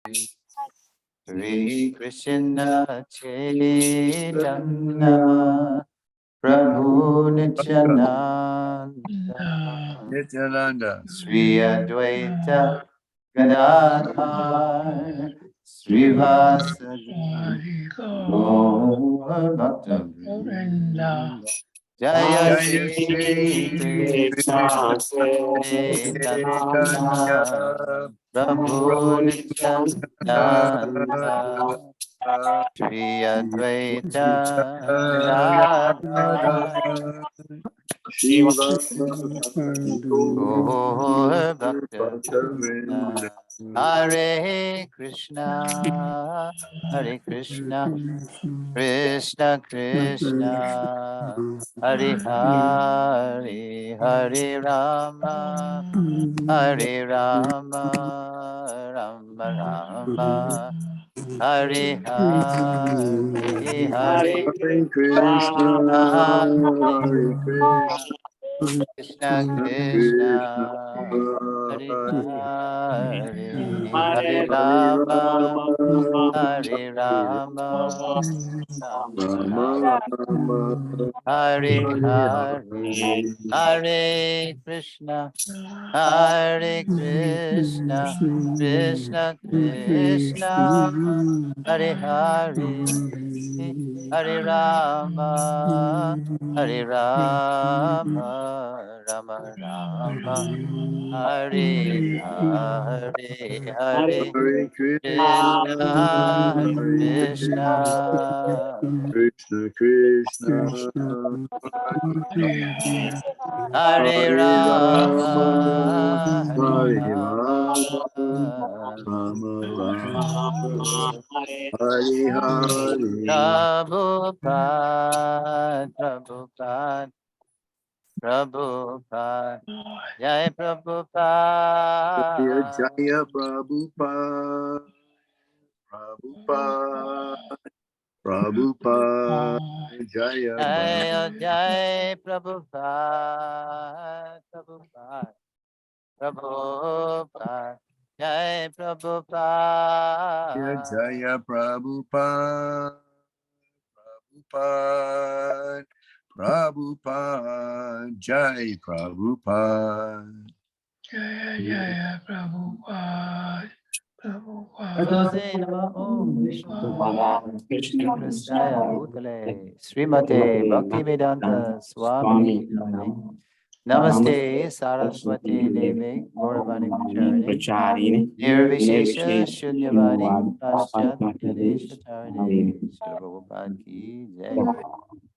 Shri Krishna Chaitanya Prabhu Nityananda Nityananda, Sri Advaita Gadadhar Srivasadi Gaur Bhakta Jaya Jaya Shri Shri Krishna Chaitanya, Chaitanya Prabhu Prabhu Nityananda Shri Advaita Nityananda, Gadadhar Shiva Gaur Bhakta Bhaktavrinda, Hare Krishna, Hare Krishna, Krishna Krishna, Hare Hare, Hare Rama, Hare Rama, Rama Rama, Hare Hare, Hare Hare Krishna, Krishna, Hare Krishna, Krishna Krishna, Krishna, Hare Hare Hare, Hare Hare Rama, Rama, Hare Rama, Rama Rama Rama, Rama, Hare Hare Hare, Hare, Hare Krishna, Hare Krishna, Krishna Krishna, Hare Hare, Hare Rama, Hare Rama, Rama Rama, Hare Hare, Hare Hare Krishna, Krishna, Hare Krishna, Krishna, Krishna, Hare Hare Rama, Rama, Hare Hare Rama, Rama, Rama Rama, Hare Hare. Prabhupada, Prabhupada, Prabhupada, Jai Jaya Prabhupada, Jaya Prabhupada, Prabhupada, Prabhupada, Jaya Jai Jai Prabhupada, Prabhupada, Prabhupada, Jai Jaya Prabhupada. Jaya Prabhupada, Prabhupada, Prabhupada, Jai Prabhupada. Jaya Jaya Prabhupada, Bhagavate Nama Om Vishnu Krishna Prasthaya Bhutale Srimate Bhaktivedanta Swami Namane Namaste Saraswati Deve Gauravani Pracharine Nirvishesha Shunyavadi Paschatya Deshatarine Srila Prabhupada Ki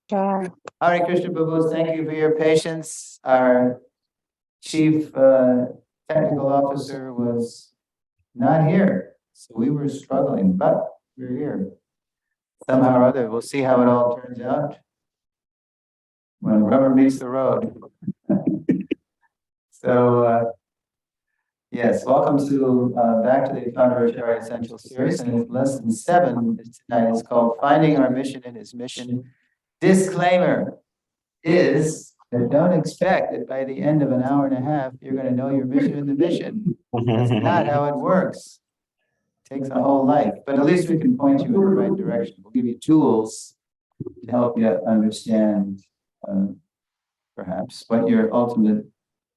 Jai. Hare Krishna Prabhu, thank you for your patience. Our chief technical officer was not here, so we were struggling, but we're here. Somehow or other, we'll see how it all turns out when the rubber meets the road. So, yes, welcome to back to the Founder Acharya Essential Series, and it's lesson 7 tonight. It's called Finding Our Mission and His Mission. Disclaimer is that don't expect that by the end of an hour and a half, you're going to know your mission and the mission. That's not how it works. It takes a whole life, but at least we can point you in the right direction. We'll give you tools to help you understand perhaps what your ultimate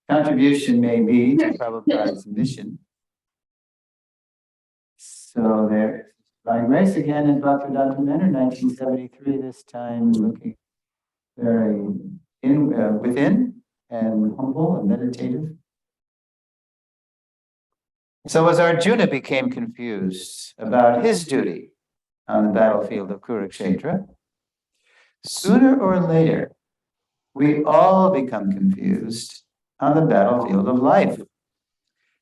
contribution may be to Prabhupada's mission. So there, by grace again in Bhaktivedanta Manor, 1973, this time looking very within and humble and meditative. So as Arjuna became confused about his duty on the battlefield of Kurukshetra, sooner or later, we all become confused on the battlefield of life.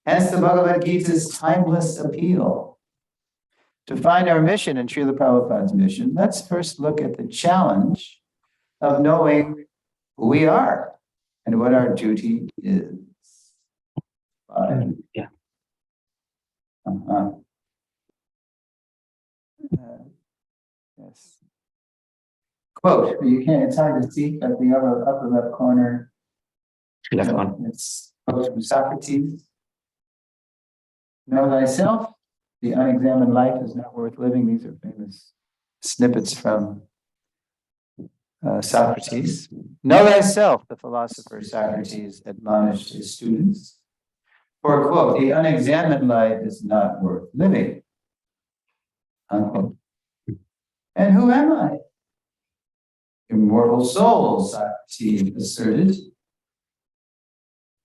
Hence the Bhagavad Gita's timeless appeal. To find our mission in Srila Prabhupada's mission, let's first look at the challenge of knowing who we are and what our duty is. Yeah. Yes. Quote, you can't, it's hard to see, but the upper left corner. Left one. It's quote from Socrates. Know thyself, the unexamined life is not worth living. These are famous snippets from Socrates. Know thyself, the philosopher Socrates admonished his students. For, quote, the unexamined life is not worth living, unquote. And who am I? Immortal soul, Socrates asserted.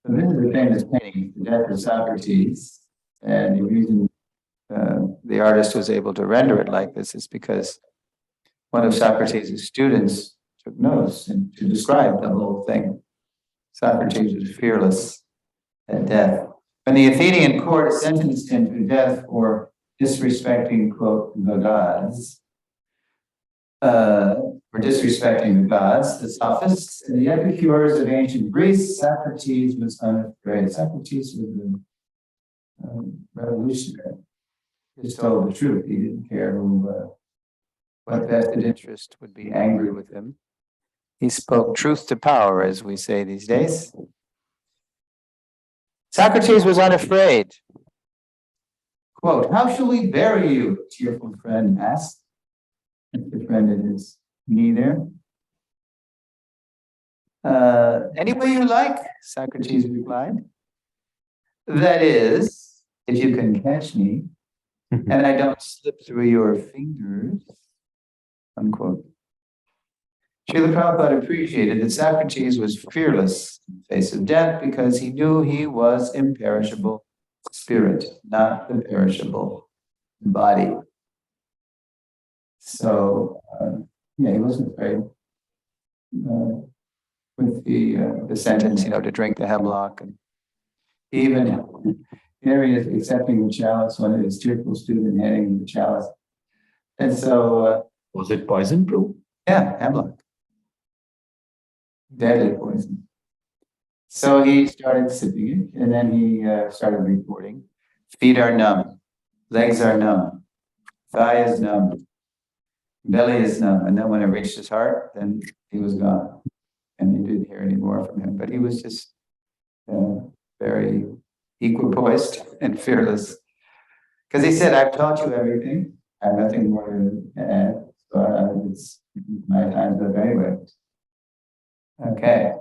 So this is a famous painting, The Death of Socrates. And the reason the artist was able to render it like this is because one of Socrates' students took notes and to describe the whole thing. Socrates was fearless at death. When the Athenian court sentenced him to death for disrespecting, quote, the gods, for disrespecting the gods, the sophists and the epicures of ancient Greece, Socrates was unafraid. Socrates was a revolutionary. He just told the truth. He didn't care who, what vested interest would be angry with him. He spoke truth to power, as we say these days. Socrates was unafraid. Quote, how shall we bury you? A tearful friend asked. The friend in his knee there. Any way you like, Socrates replied. That is, if you can catch me, and I don't slip through your fingers, unquote. Srila Prabhupada appreciated that Socrates was fearless in the face of death because he knew he was imperishable spirit, not the perishable body. So, yeah, he wasn't afraid with the sentence, to drink the hemlock. And even here he is accepting the chalice, one of his tearful students handing him the chalice. And so... was it poison, bro? Yeah, hemlock. Deadly poison. So he started sipping it, and then he started reporting. Feet are numb, legs are numb, thigh is numb, belly is numb. And then when it reached his heart, then he was gone. And he didn't hear any more from him. But he was just very equipoised and fearless. Because he said, I've taught you everything. I have nothing more to add. So it's my time's up anyway. Okay.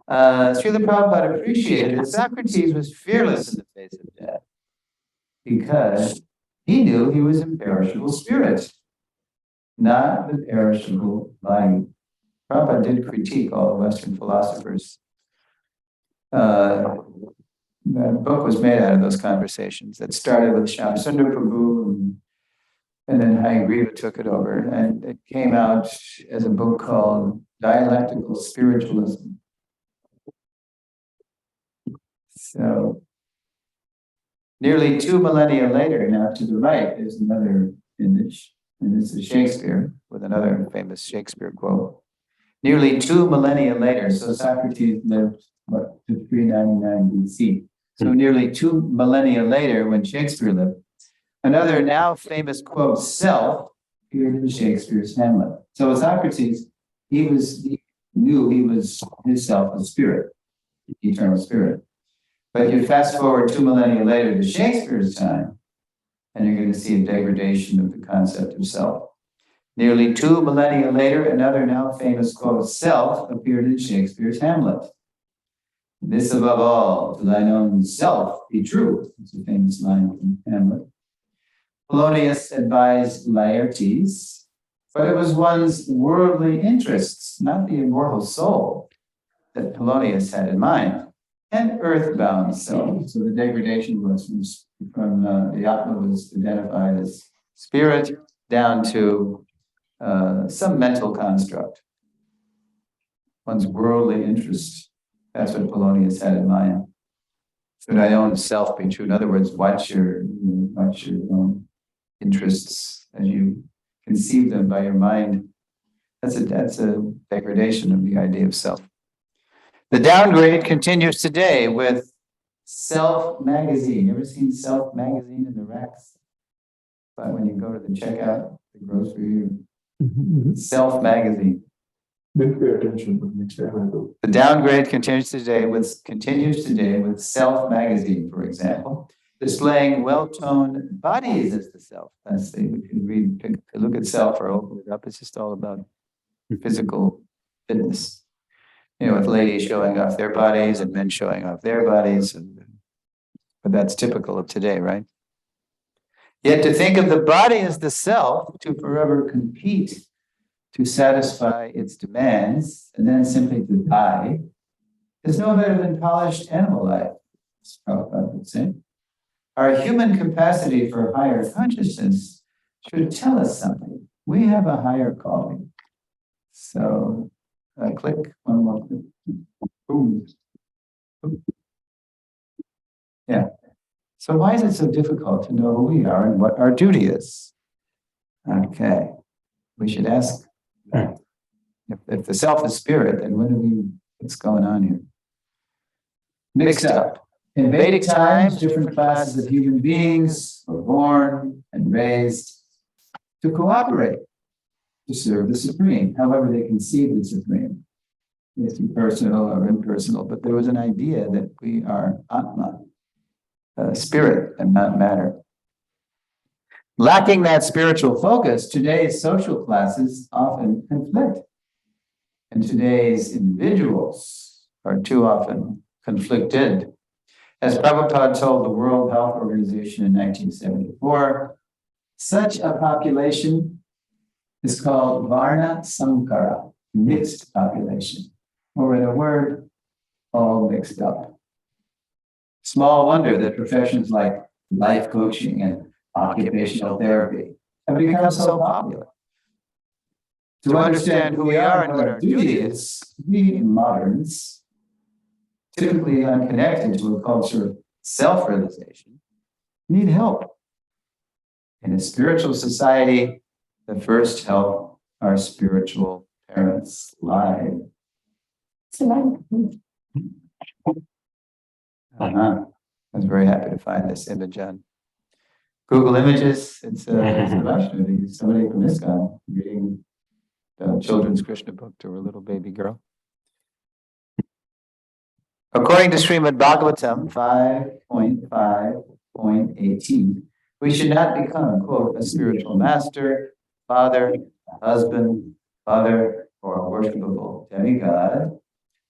Srila Prabhupada appreciated that Socrates was fearless in the face of death because he knew he was imperishable spirit, not the perishable body. Prabhupada did critique all the Western philosophers. The book was made out of those conversations that started with Shyamsundar Prabhu, and then Hayagriva took it over, and it came out as a book called Dialectical Spiritualism. So, nearly 2 millennia later, now to the right, there's another image, and this is Shakespeare with another famous Shakespeare quote. Nearly 2 millennia later, so Socrates lived, to 399 BC. So nearly 2 millennia later, when Shakespeare lived, another now famous quote, self, appeared in Shakespeare's Hamlet. So Socrates, he knew he was himself a spirit, eternal spirit. But you fast forward 2 millennia later to Shakespeare's time, and you're going to see a degradation of the concept of self. Nearly 2 millennia later, another now famous quote, self, appeared in Shakespeare's Hamlet. This above all, to thine own self be true. It's a famous line from Hamlet. Polonius advised Laertes, but it was one's worldly interests, not the immortal soul, that Polonius had in mind, and earthbound self. So the degradation was from the Atma was identified as spirit down to some mental construct. One's worldly interest. That's what Polonius had in mind. So thy own self be true. In other words, watch your own interests as you conceive them by your mind. That's a degradation of the idea of self. The downgrade continues today with Self magazine. You ever seen Self magazine in the racks? But when you go to the checkout, the grocery, Self magazine. Didn't pay attention, but next time I do. The downgrade continues today with Self magazine, for example. displaying well-toned bodies as the self. That's the, if you look at self or open it up, it's just all about physical fitness. With ladies showing off their bodies and men showing off their bodies. But that's typical of today, right? Yet to think of the body as the self, to forever compete, to satisfy its demands, and then simply to die, is no better than polished animal life, as Prabhupada would say. Our human capacity for higher consciousness should tell us something. We have a higher calling. So, click, one more click. Boom. Boom. Yeah. So why is it so difficult to know who we are and what our duty is? Okay. We should ask, if the self is spirit, then what's going on here? Mixed up. In Vedic times, different classes of human beings were born and raised to cooperate, to serve the Supreme, however they conceived the Supreme. It's impersonal or impersonal, but there was an idea that we are Atma, spirit and not matter. Lacking that spiritual focus, today's social classes often conflict. And today's individuals are too often conflicted. As Prabhupada told the World Health Organization in 1974, such a population is called Varna Sankara, mixed population, or in a word, all mixed up. Small wonder that professions like life coaching and occupational therapy have become so popular. To understand who we are and what our duty is, we moderns, typically unconnected to a culture of self-realization, need help. In a spiritual society, the first help our spiritual parents lie. I was very happy to find this image on Google Images. It's a Vaishnavi, somebody from ISKCON reading the children's Krishna book to her little baby girl. According to Srimad Bhagavatam 5.5.18, we should not become, quote, a spiritual master, father, husband, mother, or a worshipable demigod,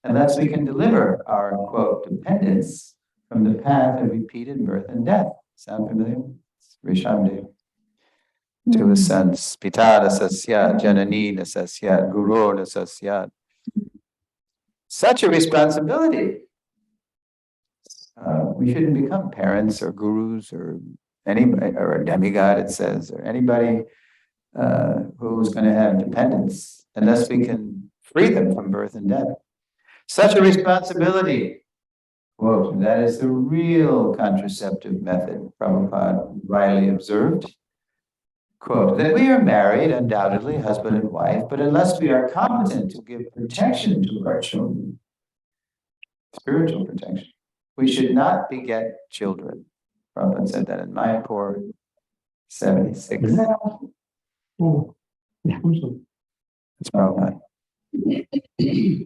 unless we can deliver our, quote, dependence from the path of repeated birth and death. Sound familiar? Rishabdev. To his sons, Pita Nasasyat, Janani Nasasyat, Guru Nasasyat. Such a responsibility. We shouldn't become parents or gurus or anybody, or a demigod, it says, or anybody who's going to have dependence unless we can free them from birth and death. Such a responsibility, quote, that is the real contraceptive method, Prabhupada rightly observed. Quote, that we are married, undoubtedly, husband and wife, but unless we are competent to give protection to our children, spiritual protection, we should not beget children. Prabhupada said that in Mayapur 76. That's Prabhupada.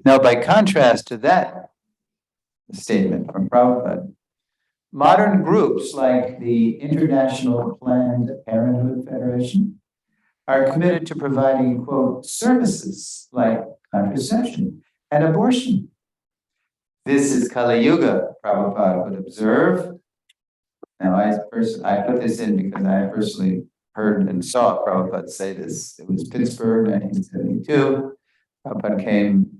Now, by contrast to that statement from Prabhupada, modern groups like the International Planned Parenthood Federation are committed to providing, quote, services like contraception and abortion. This is Kali Yuga, Prabhupada would observe. Now, I put this in because I personally heard and saw Prabhupada say this. It was Pittsburgh, 1972. Prabhupada came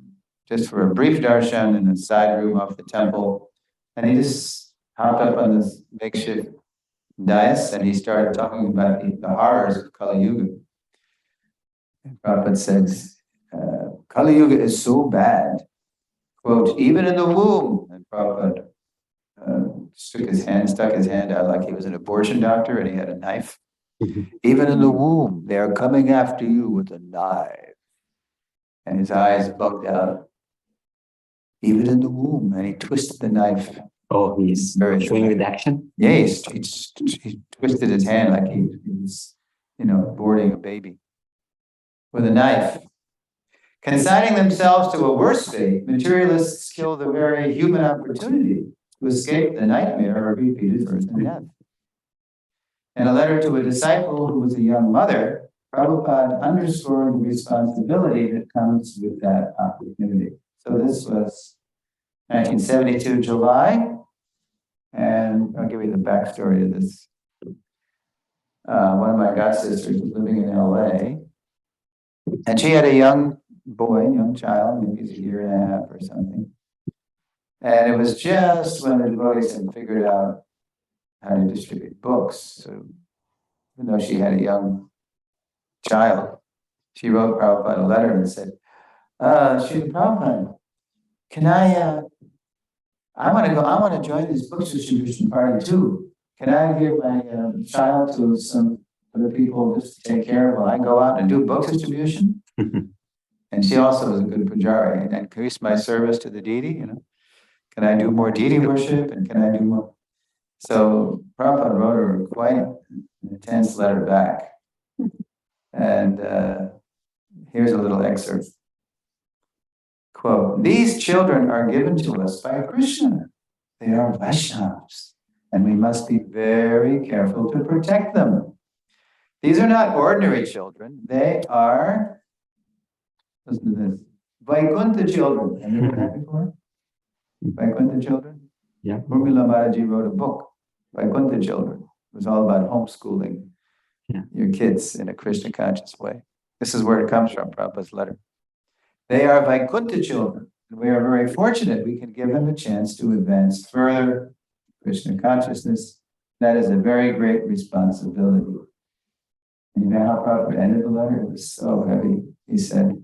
just for a brief darshan in a side room off the temple, and he just hopped up on this makeshift dais and he started talking about the horrors of Kali Yuga. And Prabhupada says, Kali Yuga is so bad, quote, even in the womb. And Prabhupada stuck his hand out like he was an abortion doctor and he had a knife. Even in the womb, they are coming after you with a knife. And his eyes bugged out. Even in the womb, and he twisted the knife. Oh, he's showing with action? Yeah, he twisted his hand like he was, boarding a baby with a knife. Consigning themselves to a worse fate, materialists kill the very human opportunity to to escape the nightmare of repeated birth and death. In a letter to a disciple who was a young mother, Prabhupada underscored the responsibility that comes with that opportunity. So this was 1972 July, and I'll give you the backstory to this. One of my god sisters was living in LA, and she had a young boy, young child, maybe he's a year and a half or something. And it was just when the devotees had figured out how to distribute books. So even though she had a young child, she wrote Prabhupada a letter and said, Srila Prabhupada, can I want to join this book distribution party too. Can I give my child to some other people just to take care of while I go out and do book distribution? And she also was a good pujari and increased my service to the deity, Can I do more deity worship and can I do more? So Prabhupada wrote her quite an intense letter back. And here's a little excerpt. Quote, these children are given to us by Krishna. They are Vaishnavas, and we must be very careful to protect them. These are not ordinary children. They are, listen to this, Vaikuntha children. Have you heard that before? Vaikuntha children? Yeah. Urmila Maharaji wrote a book, Vaikuntha Children. It was all about homeschooling your kids in a Krishna conscious way. This is where it comes from, Prabhupada's letter. They are Vaikuntha children. And we are very fortunate we can give them a chance to advance further Krishna consciousness. That is a very great responsibility. And you know how Prabhupada ended the letter? It was so heavy. He said,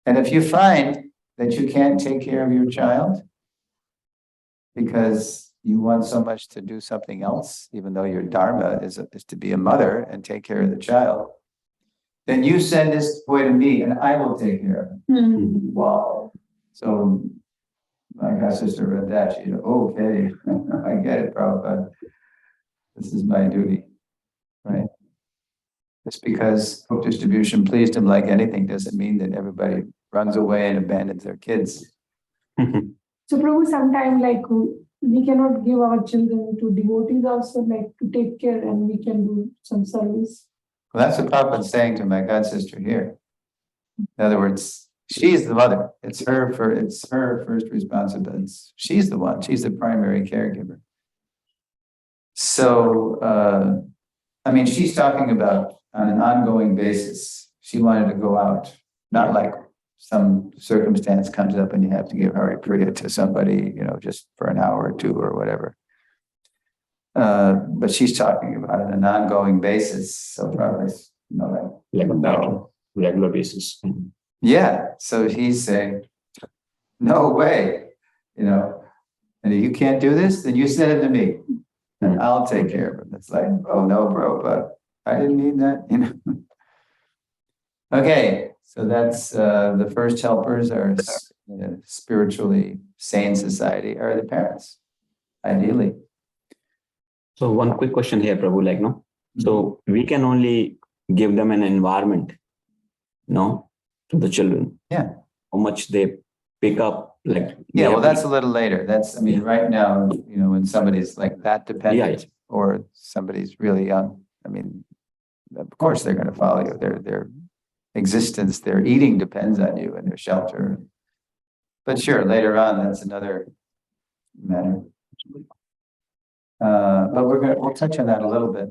and if you find that you can't take care of your child because you want so much to do something else, even though your dharma is to be a mother and take care of the child, then you send this boy to me and I will take care of him. Wow. So my god sister read that. She said, okay, I get it, Prabhupada. This is my duty, right? Just because book distribution pleased him like anything doesn't mean that everybody runs away and abandons their kids. So Prabhu, sometime like we cannot give our children to devotees also, like to take care, and we can do some service. Well, that's what Prabhupada's saying to my god sister here. In other words, she's the mother. It's her first responsibility. She's the one. She's the primary caregiver. So, I mean, she's talking about on an ongoing basis. She wanted to go out, not like some circumstance comes up and you have to give Hari Priya to somebody, just for an hour or two or whatever. But she's talking about it on an ongoing basis. So probably, Like on that regular basis. yeah. So he's saying, no way, and if you can't do this, then you send it to me and I'll take care of it. It's like, oh no, bro, but I didn't mean that, Okay, so that's the first helpers are spiritually sane society are the parents, ideally. So one quick question here, Prabhu, no? So we can only give them an environment, no, to the children. Yeah. How much they pick up, Yeah, well, that's a little later. Right now, when somebody's like that dependent or somebody's really young, of course they're going to follow you. Their existence, their eating depends on you and their shelter. But sure, later on, that's another matter. But we'll touch on that a little bit.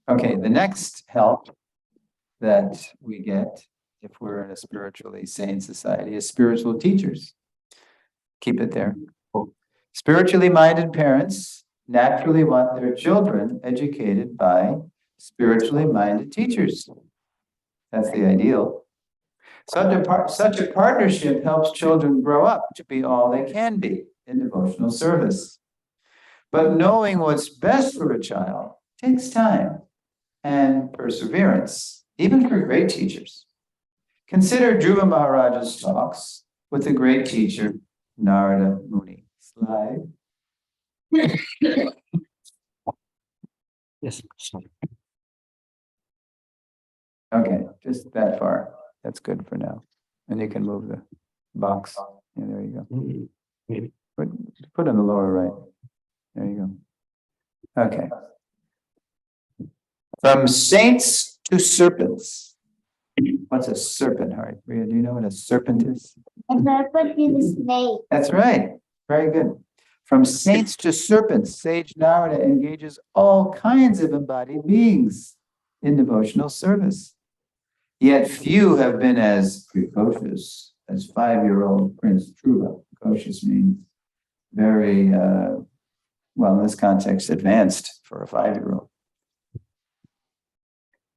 Okay, the next help that we get if we're in a spiritually sane society is spiritual teachers. Keep it there. Spiritually minded parents naturally want their children educated by spiritually minded teachers. That's the ideal. Such a partnership helps children grow up to be all they can be in devotional service. But knowing what's best for a child takes time and perseverance, even for great teachers. Consider Dhruva Maharaja's talks with the great teacher, Narada Muni. Slide. Yes. Sorry. Okay, just that far. That's good for now. And you can move the box. Yeah, there you go. Maybe. Put on the lower right. There you go. Okay. From saints to serpents. What's a serpent, Hari? Priya, do you know what a serpent is? A serpent is a snake. That's right. Very good. From saints to serpents, sage Narada engages all kinds of embodied beings in devotional service. Yet few have been as precocious as 5-year-old Prince Dhruva. Precocious means very, well, in this context, advanced for a 5-year-old.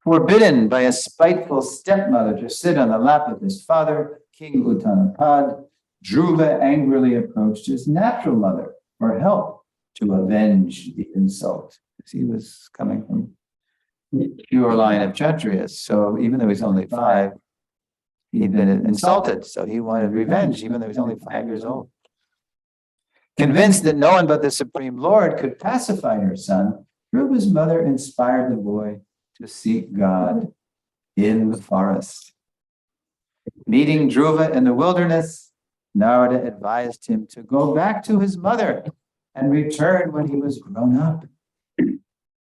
Forbidden by a spiteful stepmother to sit on the lap of his father, King Uttanapad, Dhruva angrily approached his natural mother for help to avenge the insult. He was coming from pure line of Kshatriyas, so even though he's only 5, he'd been insulted, so he wanted revenge, even though he was only 5 years old. Convinced that no one but the Supreme Lord could pacify her son, Dhruva's mother inspired the boy to seek God in the forest. Meeting Dhruva in the wilderness, Narada advised him to go back to his mother and return when he was grown up. In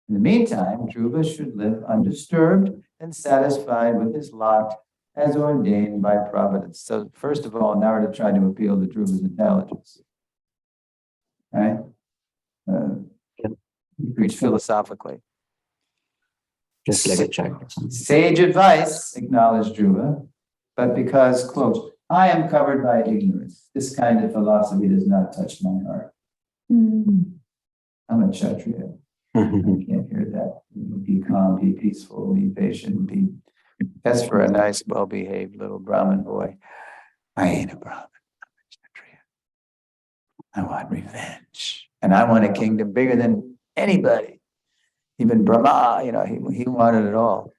the meantime, Dhruva should live undisturbed and satisfied with his lot as ordained by Providence. So first of all, Narada tried to appeal to Dhruva's intelligence. Right? He preached philosophically. Just like a child. Sage advice, acknowledged Dhruva, but because, quote, I am covered by ignorance, this kind of philosophy does not touch my heart. I'm a Kshatriya. I can't hear that. Be calm, be peaceful, be patient, that's for a nice, well-behaved little Brahmin boy. I ain't a Brahmin, I'm a Kshatriya. I want revenge. And I want a kingdom bigger than anybody. Even Brahma, he wanted it all.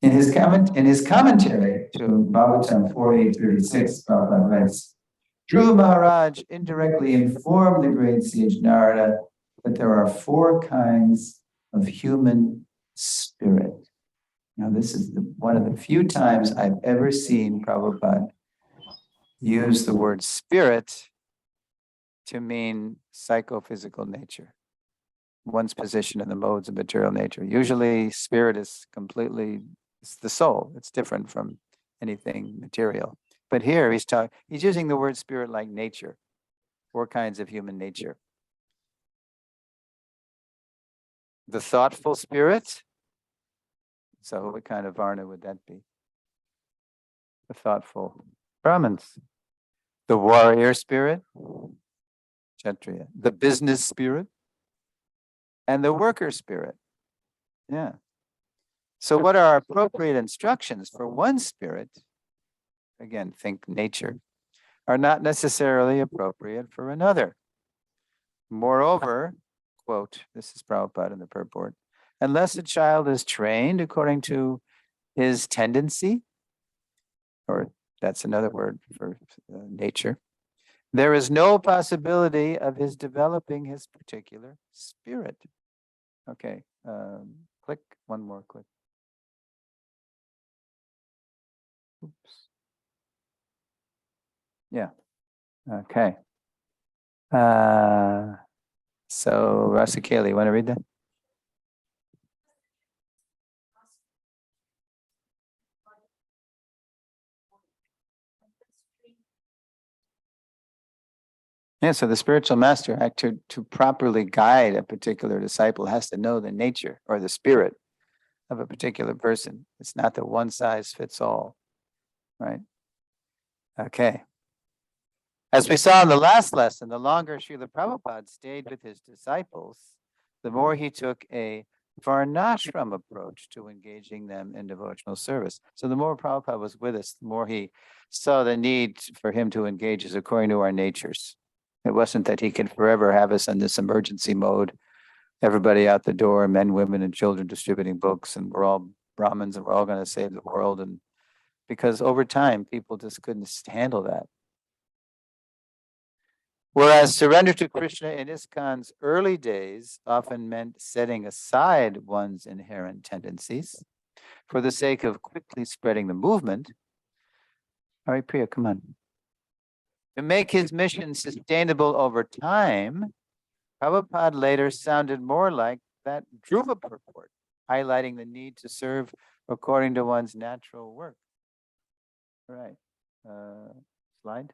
In his commentary to Bhagavatam 4836, Prabhupada writes, Dhruva Maharaj indirectly informed the great sage Narada that there are 4 kinds of human spirit. Now, this is one of the few times I've ever seen Prabhupada use the word spirit to mean psychophysical nature, one's position in the modes of material nature. Usually, spirit is it's the soul. It's different from anything material. But here he's using the word spirit like nature, 4 kinds of human nature. The thoughtful spirit. So what kind of Varna would that be? The thoughtful Brahmins. The warrior spirit, Kshatriya. The business spirit, and the worker spirit. Yeah. So what are appropriate instructions for one spirit, again, think nature, are not necessarily appropriate for another. Moreover, quote, this is Prabhupada in the purport, unless a child is trained according to his tendency, or that's another word for nature, there is no possibility of his developing his particular spirit. Okay, click, one more click. Oops. Yeah, okay. So Rasikeli, you want to read that? Yeah, so the spiritual master, to properly guide a particular disciple, has to know the nature or the spirit of a particular person. It's not that one size fits all, right? Okay. As we saw in the last lesson, the longer Srila Prabhupada stayed with his disciples, the more he took a varnashram approach to engaging them in devotional service. So the more Prabhupada was with us, the more he saw the need for him to engage us according to our natures. It wasn't that he could forever have us in this emergency mode, everybody out the door, men, women, and children distributing books, and we're all Brahmins and we're all going to save the world. And because over time, people just couldn't handle that. Whereas surrender to Krishna in ISKCON's early days often meant setting aside one's inherent tendencies for the sake of quickly spreading the movement, Hari Priya, come on. To make his mission sustainable over time, Prabhupada later sounded more like that Dhruva purport, highlighting the need to serve according to one's natural work. All right. Slide.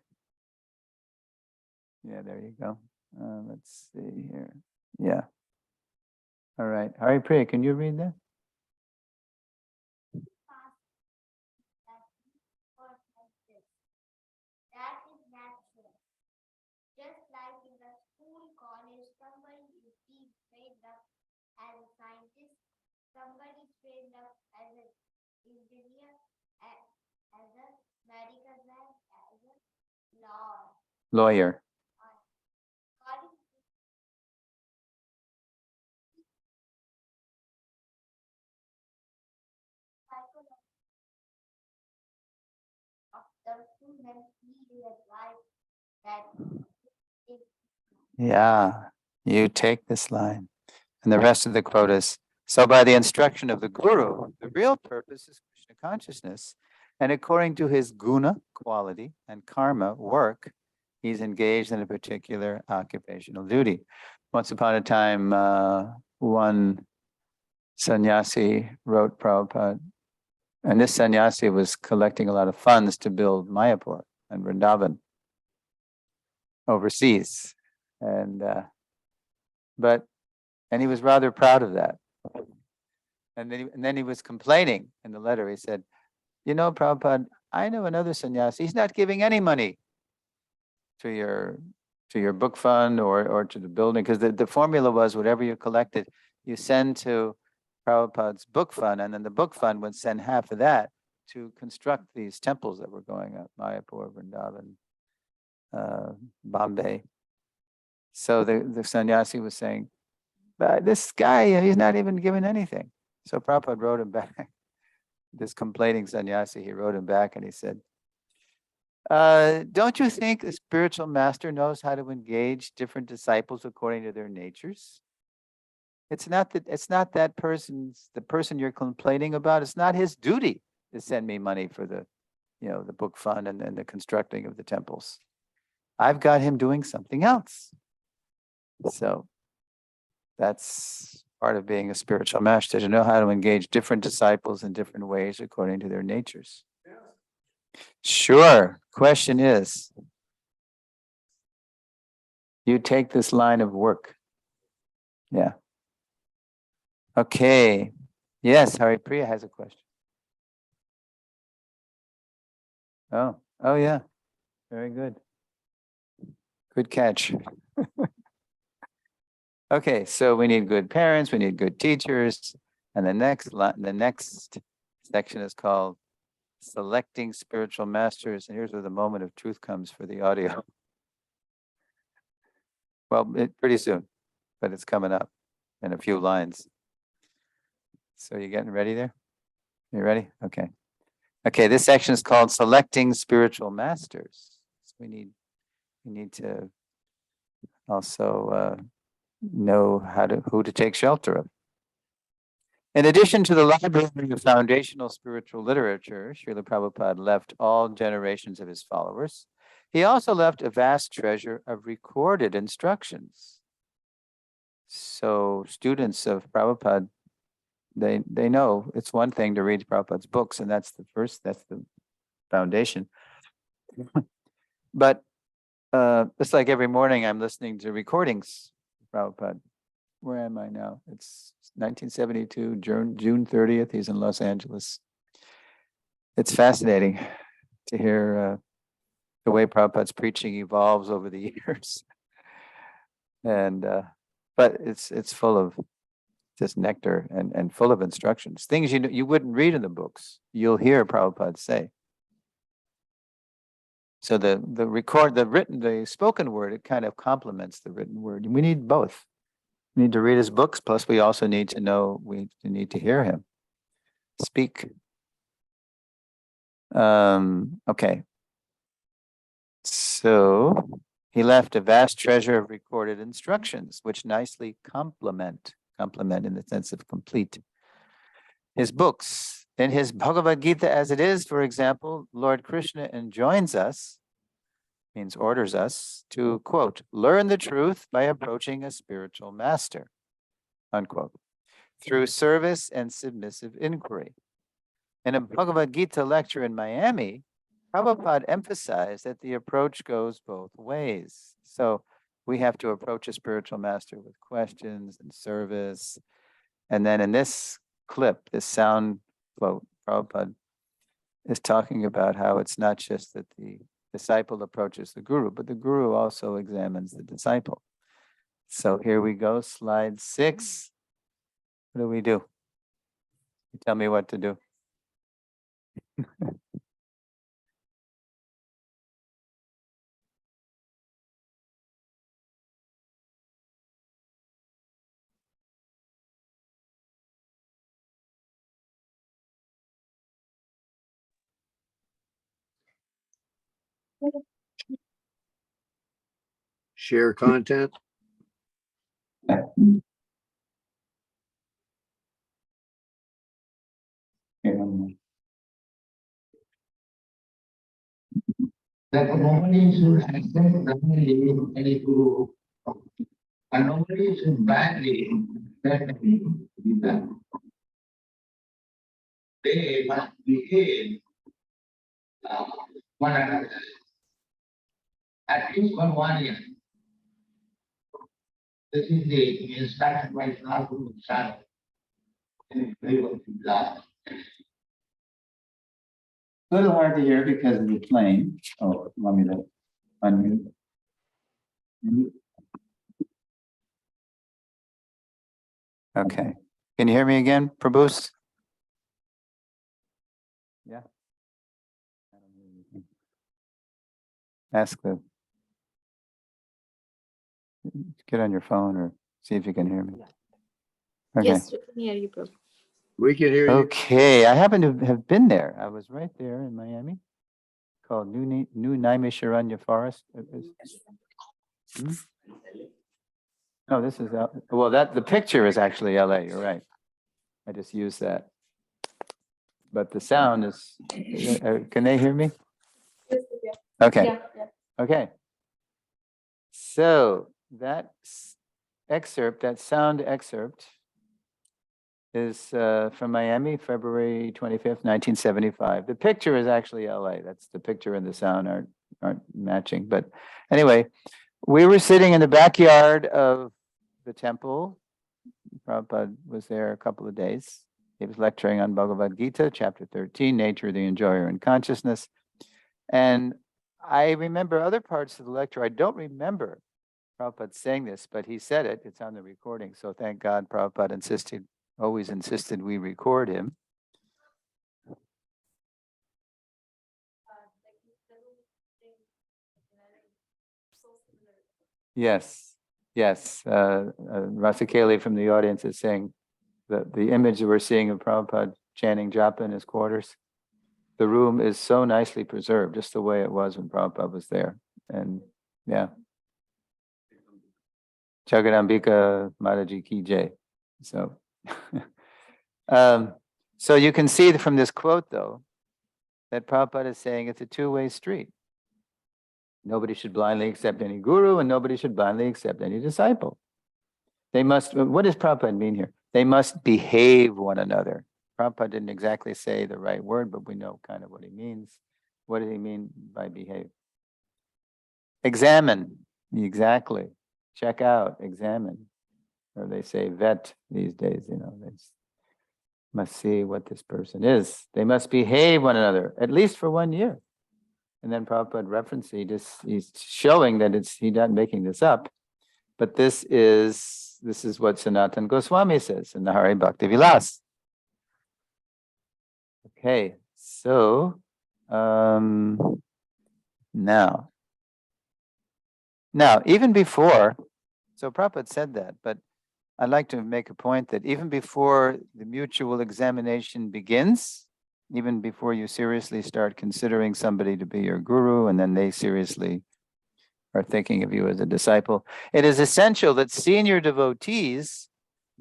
Yeah, there you go. Let's see here. Yeah. All right. Hari Priya, can you read that? That is natural. Just like in the school, college, somebody is being trained up as a scientist, somebody is trained up as an engineer, as a medical man, as a Lawyer. According to psychology of the student, he realized that if Yeah, you take this line. And the rest of the quote is, so by the instruction of the guru, the real purpose is Krishna consciousness. And according to his guna, quality, and karma, work, he's engaged in a particular occupational duty. Once upon a time, one sannyasi wrote Prabhupada, and this sannyasi was collecting a lot of funds to build Mayapur and Vrindavan overseas. And he was rather proud of that. And then he was complaining in the letter. He said, you know, Prabhupada, I know another sannyasi. He's not giving any money to your book fund or to the building, because the formula was whatever you collected, you send to Prabhupada's book fund, and then the book fund would send half of that to construct these temples that were going up, Mayapur, Vrindavan, Bombay. So the sannyasi was saying, but this guy, he's not even giving anything. So Prabhupada wrote him back, this complaining sannyasi, he wrote him back and he said, don't you think a spiritual master knows how to engage different disciples according to their natures? It's not that the person you're complaining about, it's not his duty to send me money for the book fund and the constructing of the temples. I've got him doing something else. So that's part of being a spiritual master, to know how to engage different disciples in different ways according to their natures. Sure. Question is, you take this line of work. Yeah. Okay. Yes, Hari Priya has a question. Oh yeah. Very good. Good catch. Okay, so we need good parents, we need good teachers, and the next section is called Selecting Spiritual Masters. And here's where the moment of truth comes for the audio. Well, pretty soon, but it's coming up in a few lines. So you getting ready there? You ready? Okay. Okay, this section is called Selecting Spiritual Masters. So we need to also know who to take shelter of. In addition to the library of foundational spiritual literature, Srila Prabhupada left all generations of his followers. He also left a vast treasure of recorded instructions. So students of Prabhupada, they know it's one thing to read Prabhupada's books, and that's the foundation. But it's like every morning I'm listening to recordings of Prabhupada. Where am I now? It's 1972, June 30th. He's in Los Angeles. It's fascinating to hear the way Prabhupada's preaching evolves over the years. And but it's full of just nectar and full of instructions, things you wouldn't read in the books, you'll hear Prabhupada say. So the spoken word, it kind of complements the written word. We need both. We need to read his books, plus we also need to know, we need to hear him speak. Okay. So he left a vast treasure of recorded instructions, which nicely complement in the sense of complete his books. In his Bhagavad Gita as it is, for example, Lord Krishna enjoins us, means orders us, to, quote, learn the truth by approaching a spiritual master, unquote, through service and submissive inquiry. In a Bhagavad Gita lecture in Miami, Prabhupada emphasized that the approach goes both ways. So we have to approach a spiritual master with questions and service. And then in this clip, this sound quote, Prabhupada is talking about how it's not just that the disciple approaches the guru, but the guru also examines the disciple. So here we go, slide 6. What do we do? You tell me what to do. Share content. That nobody should accept blindly any guru, and nobody should badly let be done. They must behave one another, at least for 1 year. This is the instruction by Sadhu Sharma in favor of Islam. A little hard to hear because of the plane. Oh, want me to unmute? Okay. Can you hear me again, Prabhus? Yeah. Ask the. Get on your phone or see if you can hear me. Okay. Yes, we can hear you, Prabhu. We can hear you. Okay, I happen to have been there. I was right there in Miami, called New Naimisharanya Forest. No, this is well. The picture is actually LA. You're right. I just used that, but the sound is. Can they hear me? Okay. Okay. So that excerpt, that sound excerpt, is from Miami, February 25th, 1975. The picture is actually LA. That's the picture and the sound aren't matching. But anyway, we were sitting in the backyard of the temple. Prabhupada was there a couple of days. He was lecturing on Bhagavad Gita, chapter 13, Nature of the Enjoyer in Consciousness. And I remember other parts of the lecture. I don't remember Prabhupada saying this, but he said it. It's on the recording. So thank God Prabhupada always insisted we record him. Yes, yes. Rasakeli from the audience is saying that the image that we're seeing of Prabhupada chanting japa in his quarters, the room is so nicely preserved, just the way it was when Prabhupada was there. And yeah. Jagadambika Mataji Ki Jai. So, so you can see from this quote, though, that Prabhupada is saying it's a two-way street. Nobody should blindly accept any guru, and nobody should blindly accept any disciple. They must, what does Prabhupada mean here? They must behave one another. Prabhupada didn't exactly say the right word, but we know kind of what he means. What did he mean by behave? Examine, exactly. Check out, examine. Or they say vet these days, they must see what this person is. They must behave one another, at least for 1 year. And then Prabhupada reference, he's showing that he's not making this up, but this is what Sanatana Goswami says in the Hari Bhakti Vilas. Okay, so now, even before, so Prabhupada said that, but I'd like to make a point that even before the mutual examination begins, even before you seriously start considering somebody to be your guru, and then they seriously are thinking of you as a disciple, it is essential that senior devotees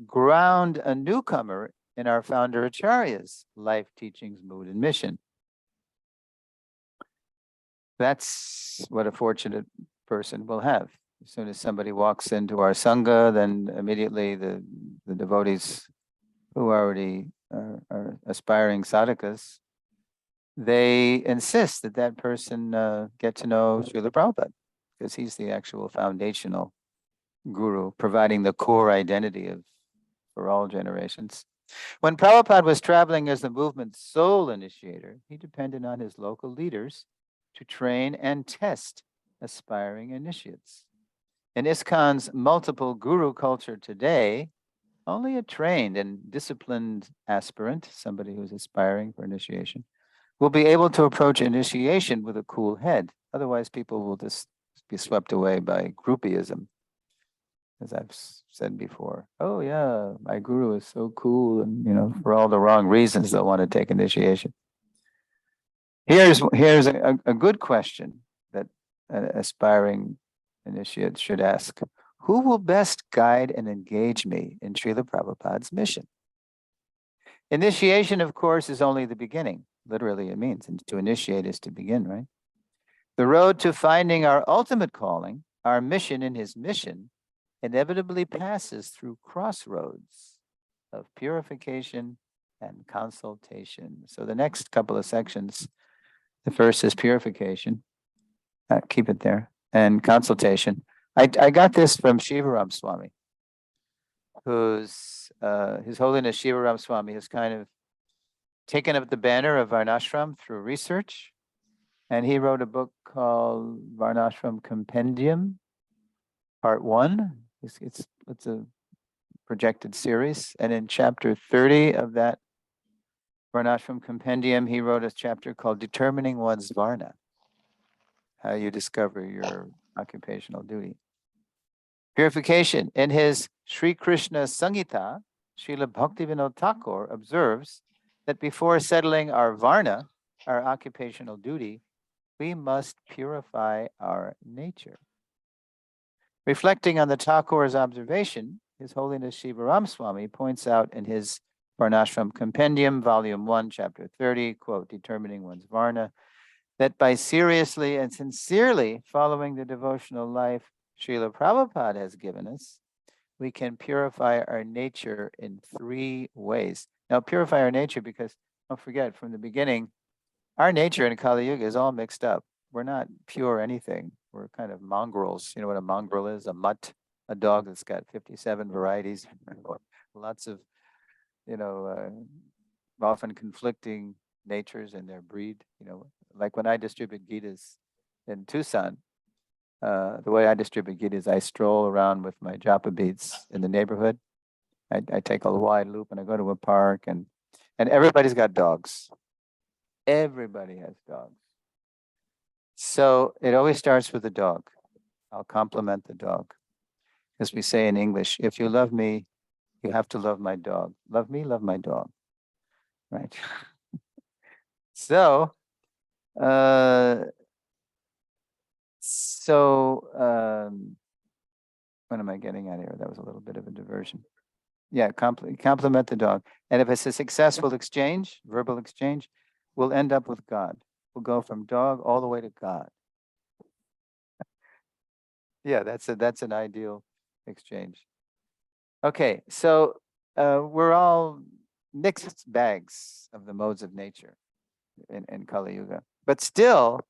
ground a newcomer in our founder Acharya's life, teachings, mood, and mission. That's what a fortunate person will have. As soon as somebody walks into our Sangha, then immediately the devotees who already are aspiring sadhakas, they insist that that person get to know Srila Prabhupada, because he's the actual foundational guru, providing the core identity for all generations. When Prabhupada was traveling as the movement's sole initiator, he depended on his local leaders to train and test aspiring initiates. In ISKCON's multiple guru culture today, only a trained and disciplined aspirant, somebody who's aspiring for initiation, will be able to approach initiation with a cool head. Otherwise, people will just be swept away by groupieism. As I've said before, oh yeah, my guru is so cool, and for all the wrong reasons they'll want to take initiation. Here's a good question that an aspiring initiate should ask. Who will best guide and engage me in Srila Prabhupada's mission? Initiation, of course, is only the beginning. Literally, it means, and to initiate is to begin, right? The road to finding our ultimate calling, our mission in his mission, inevitably passes through crossroads of purification and consultation. So the next couple of sections, the first is purification, keep it there, and consultation. I got this from Shivaram Swami, who's, His Holiness Shivaram Swami has kind of taken up the banner of Varnashram through research, and he wrote a book called Varnashram Compendium, Part 1. It's a projected series, and in chapter 30 of that Varnashram Compendium, he wrote a chapter called Determining One's Varna, how you discover your occupational duty. Purification. In his Sri Krishna Samhita, Srila Bhaktivinoda Thakur observes that before settling our Varna, our occupational duty, we must purify our nature. Reflecting on the Thakur's observation, His Holiness Shivaram Swami points out in his Varnashram Compendium, Volume 1, Chapter 30, quote, Determining One's Varna, that by seriously and sincerely following the devotional life Srila Prabhupada has given us, we can purify our nature in 3 ways. Now, purify our nature because, don't forget, from the beginning, our nature in Kali Yuga is all mixed up. We're not pure anything. We're kind of mongrels. You know what a mongrel is? A mutt, a dog that's got 57 varieties, lots of, often conflicting natures in their breed. Like when I distribute Gitas in Tucson, the way I distribute Gitas, I stroll around with my japa beads in the neighborhood. I take a wide loop and I go to a park, and everybody's got dogs. Everybody has dogs. So it always starts with the dog. I'll compliment the dog. As we say in English, if you love me, you have to love my dog. Love me, love my dog. Right? So, what am I getting at here? That was a little bit of a diversion. Yeah, compliment the dog. And if it's a successful exchange, verbal exchange, we'll end up with God. We'll go from dog all the way to God. Yeah, that's an ideal exchange. Okay, so we're all mixed bags of the modes of nature in Kali Yuga. But still,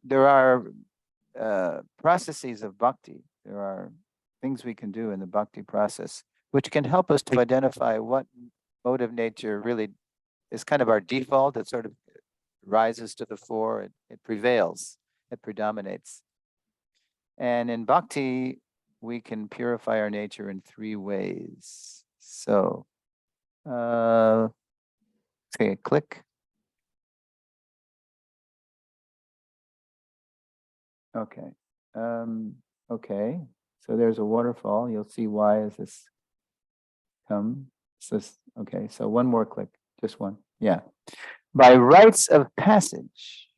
there are processes of bhakti. There are things we can do in the bhakti process which can help us to identify what mode of nature really is kind of our default. It sort of rises to the fore, it prevails, it predominates. And in bhakti, we can purify our nature in 3 ways. So, okay, click. Okay. Okay. So there's a waterfall. You'll see why as this come. Okay. So one more click. Just one. Yeah. By rites of passage.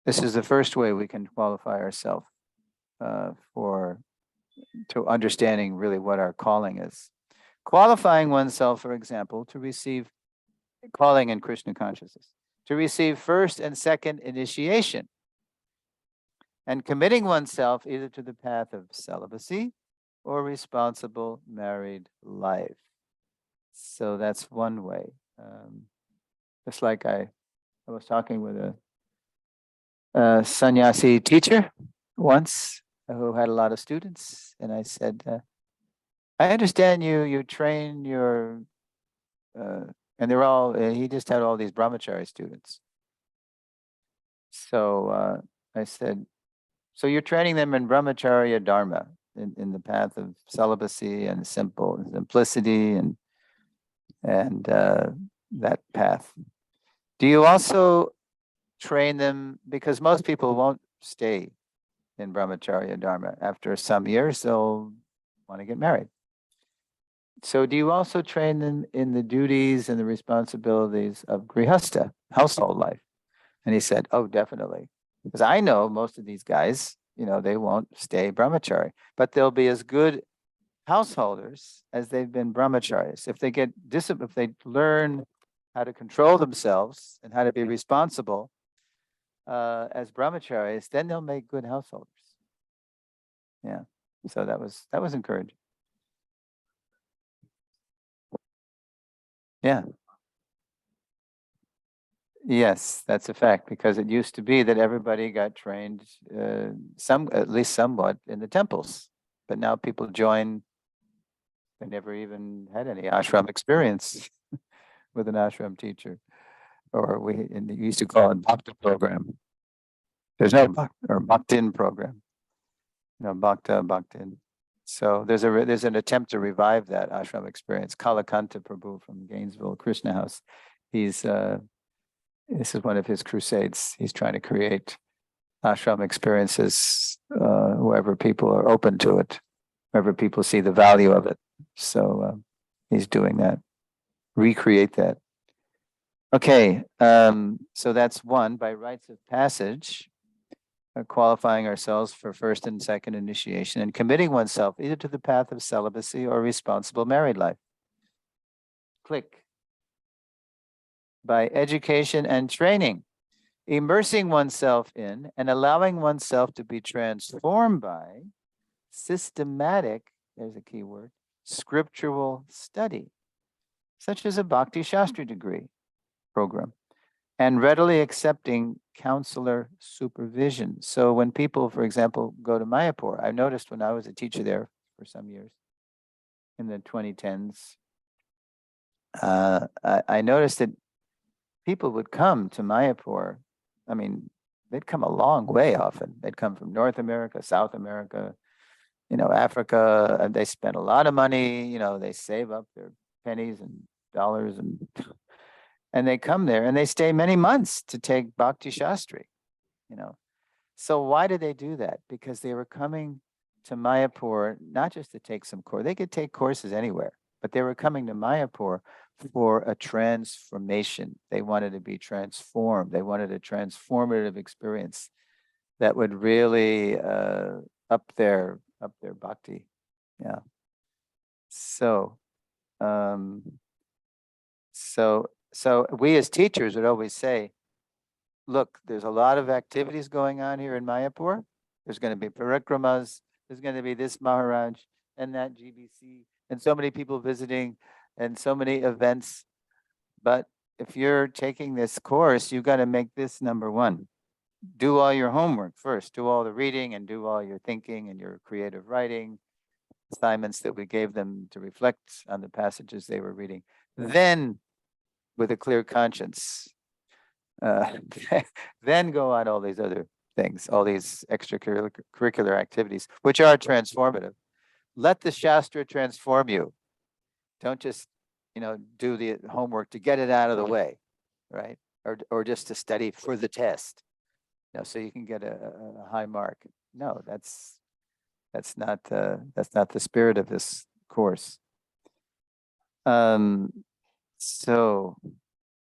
This is the first way we can qualify ourselves to understanding really what our calling is. qualifying oneself, for example, to receive calling in Krishna consciousness, to receive first and second initiation, and committing oneself either to the path of celibacy or responsible married life. So that's one way. Just like I was talking with a sannyasi teacher once who had a lot of students, and I said, I understand you train your, and they're all, he just had all these brahmachari students. So I said, so you're training them in brahmacharya dharma, in the path of celibacy and simplicity and that path. Do you also train them, because most people won't stay in brahmacharya dharma. After some years, they'll want to get married. So do you also train them in the duties and the responsibilities of grihastha, household life? And he said, oh, definitely. Because I know most of these guys, they won't stay brahmachari, but they'll be as good householders as they've been brahmacharis. If they get disciplined, if they learn how to control themselves and how to be responsible as brahmacharis, then they'll make good householders. Yeah. So that was encouraging. Yeah. Yes, that's a fact, because it used to be that everybody got trained at least somewhat in the temples, but now people join. They never even had any ashram experience with an ashram teacher, or we used to call it bhakta program. There's no bhaktin program, bhakta, bhaktin. So there's an attempt to revive that ashram experience. Kalakanta Prabhu from Gainesville Krishna House, this is one of his crusades. He's trying to create ashram experiences wherever people are open to it, wherever people see the value of it. So he's doing that, recreate that. Okay, so that's one, by rites of passage, qualifying ourselves for first and second initiation and committing oneself either to the path of celibacy or responsible married life. Click. By education and training, immersing oneself in and allowing oneself to be transformed by systematic, there's a key word, scriptural study, such as a Bhakti Shastri degree program, and readily accepting counselor supervision. So when people, for example, go to Mayapur, I noticed when I was a teacher there for some years in the 2010s, I noticed that people would come to Mayapur. I mean, they'd come a long way often. They'd come from North America, South America, Africa, and they spend a lot of money, they save up their pennies and dollars and they come there and they stay many months to take Bhakti Shastri, So why did they do that? Because they were coming to Mayapur, not just to take some course, they could take courses anywhere, but they were coming to Mayapur for a transformation. They wanted to be transformed. They wanted a transformative experience that would really up their bhakti. Yeah. So we as teachers would always say, look, there's a lot of activities going on here in Mayapur. There's going to be parikramas. There's going to be this Maharaj and that GBC and so many people visiting and so many events. But if you're taking this course, you've got to make this number one. Do all your homework first. Do all the reading and do all your thinking and your creative writing assignments that we gave them to reflect on the passages they were reading. Then, with a clear conscience, then go on all these other things, all these extracurricular activities, which are transformative. Let the Shastra transform you. Don't just, do the homework to get it out of the way, right? Or just to study for the test, so you can get a high mark. No, that's not the spirit of this course. So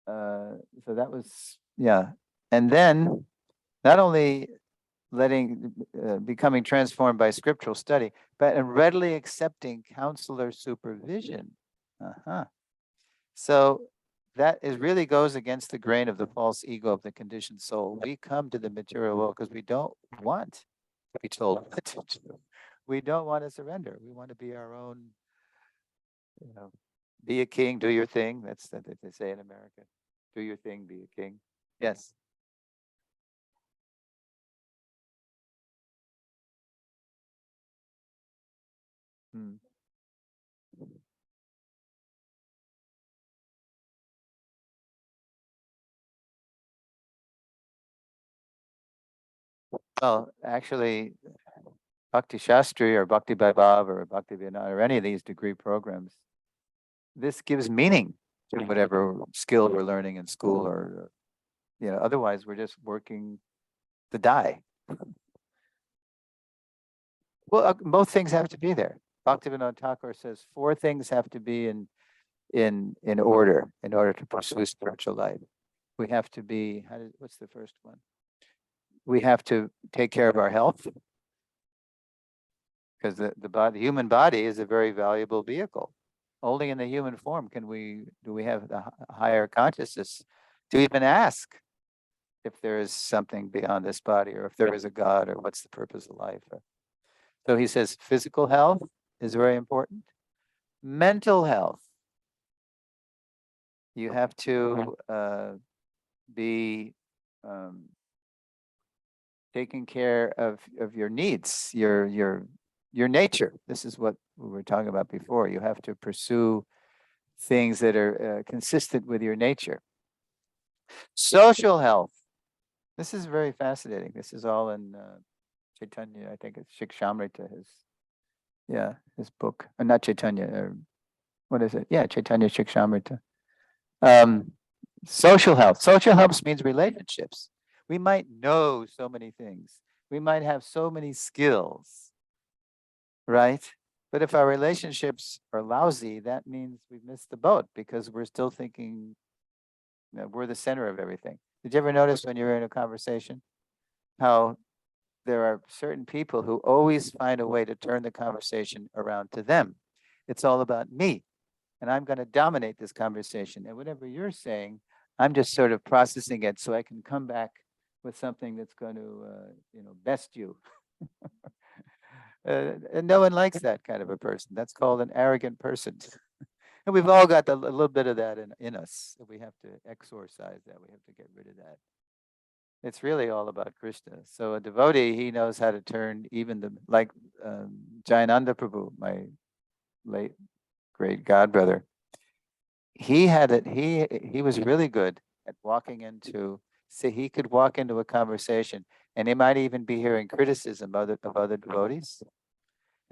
that was, yeah. And then not only becoming transformed by scriptural study, but in readily accepting counselor supervision. Uh-huh. So that is really goes against the grain of the false ego of the conditioned soul. We come to the material world because we don't want to be told what to do. We don't want to surrender. We want to be our own, be a king, do your thing. That's that they say in America. Do your thing, be a king. Yes. Hmm. Well, actually, Bhakti Shastri or Bhakti Vaibhav or Bhakti Vinaya or any of these degree programs, this gives meaning to whatever skill we're learning in school or, otherwise we're just working the die. Well, both things have to be there. Bhaktivinoda Thakur says 4 things have to be in order to pursue spiritual life. We have to be, what's the first one? We have to take care of our health, because the human body is a very valuable vehicle. Only in the human form do we have the higher consciousness to even ask if there is something beyond this body, or if there is a God, or what's the purpose of life. So he says physical health is very important. Mental health. You have to be taking care of your needs, your nature. This is what we were talking about before. You have to pursue things that are consistent with your nature. Social health. This is very fascinating. This is all in Chaitanya. I think it's Shikshamrita, his book. Not Chaitanya. What is it? Yeah, Chaitanya Shikshamrita. Social health. Social health means relationships. We might know so many things. We might have so many skills, right? But if our relationships are lousy, that means we've missed the boat, because we're still thinking we're the center of everything. Did you ever notice when you're in a conversation how there are certain people who always find a way to turn the conversation around to them? It's all about me, and I'm going to dominate this conversation. And whatever you're saying, I'm just sort of processing it so I can come back with something that's going to, best you. And no one likes that kind of a person. That's called an arrogant person. And we've all got a little bit of that in us. We have to exorcise that. We have to get rid of that. It's really all about Krishna. So a devotee, he knows how to turn even like Jayananda Prabhu, my late great godbrother. He had it. He was really good at walking into. See, he could walk into a conversation, and he might even be hearing criticism of other devotees,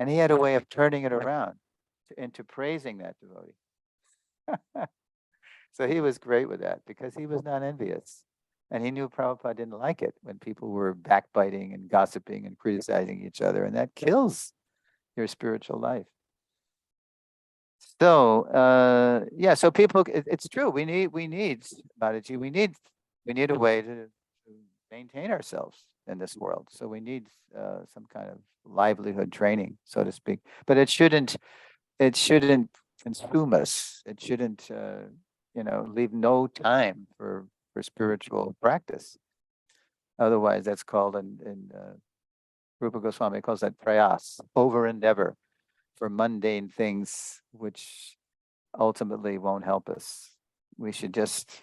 and he had a way of turning it around into praising that devotee. So he was great with that, because he was not envious. And he knew Prabhupada didn't like it when people were backbiting and gossiping and criticizing each other, and that kills your spiritual life. So so people, it's true. We need Mataji, we need a way to maintain ourselves in this world. So we need some kind of livelihood training, so to speak. But it shouldn't consume us. It shouldn't leave no time for spiritual practice. Otherwise, that's called in Rupa Goswami calls that prayas, over endeavor for mundane things, which ultimately won't help us. We should just,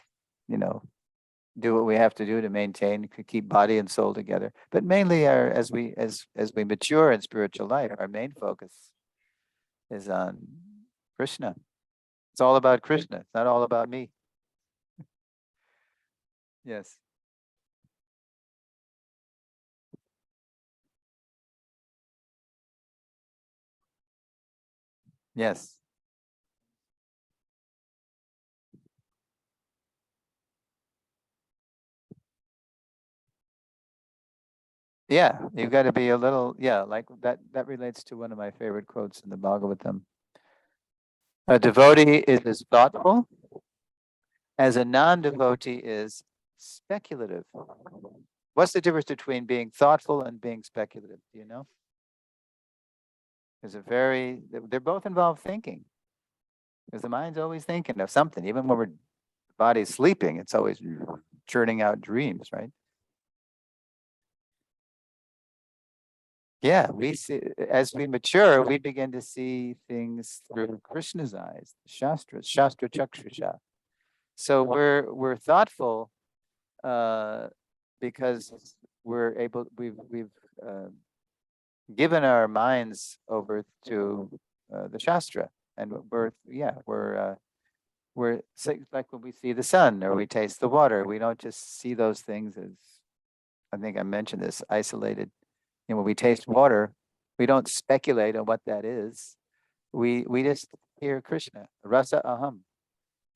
do what we have to do to maintain, keep body and soul together. But mainly, as we mature in spiritual life, our main focus is on Krishna. It's all about Krishna. It's not all about me. Yes. Yes. Yeah, you've got to be a little, like that relates to one of my favorite quotes in the Bhagavatam. A devotee is as thoughtful as a non-devotee is speculative. What's the difference between being thoughtful and being speculative? Do you know? They're both involved thinking. Because the mind's always thinking of something, even when the body's sleeping, it's always churning out dreams, right? Yeah, we see, as we mature, we begin to see things through Krishna's eyes, Shastras, Shastra Chakshusha. So we're thoughtful because we've given our minds over to the Shastra, and like when we see the sun or we taste the water, we don't just see those things as, I think I mentioned this, isolated. When we taste water, we don't speculate on what that is. We just hear Krishna, rasa aham.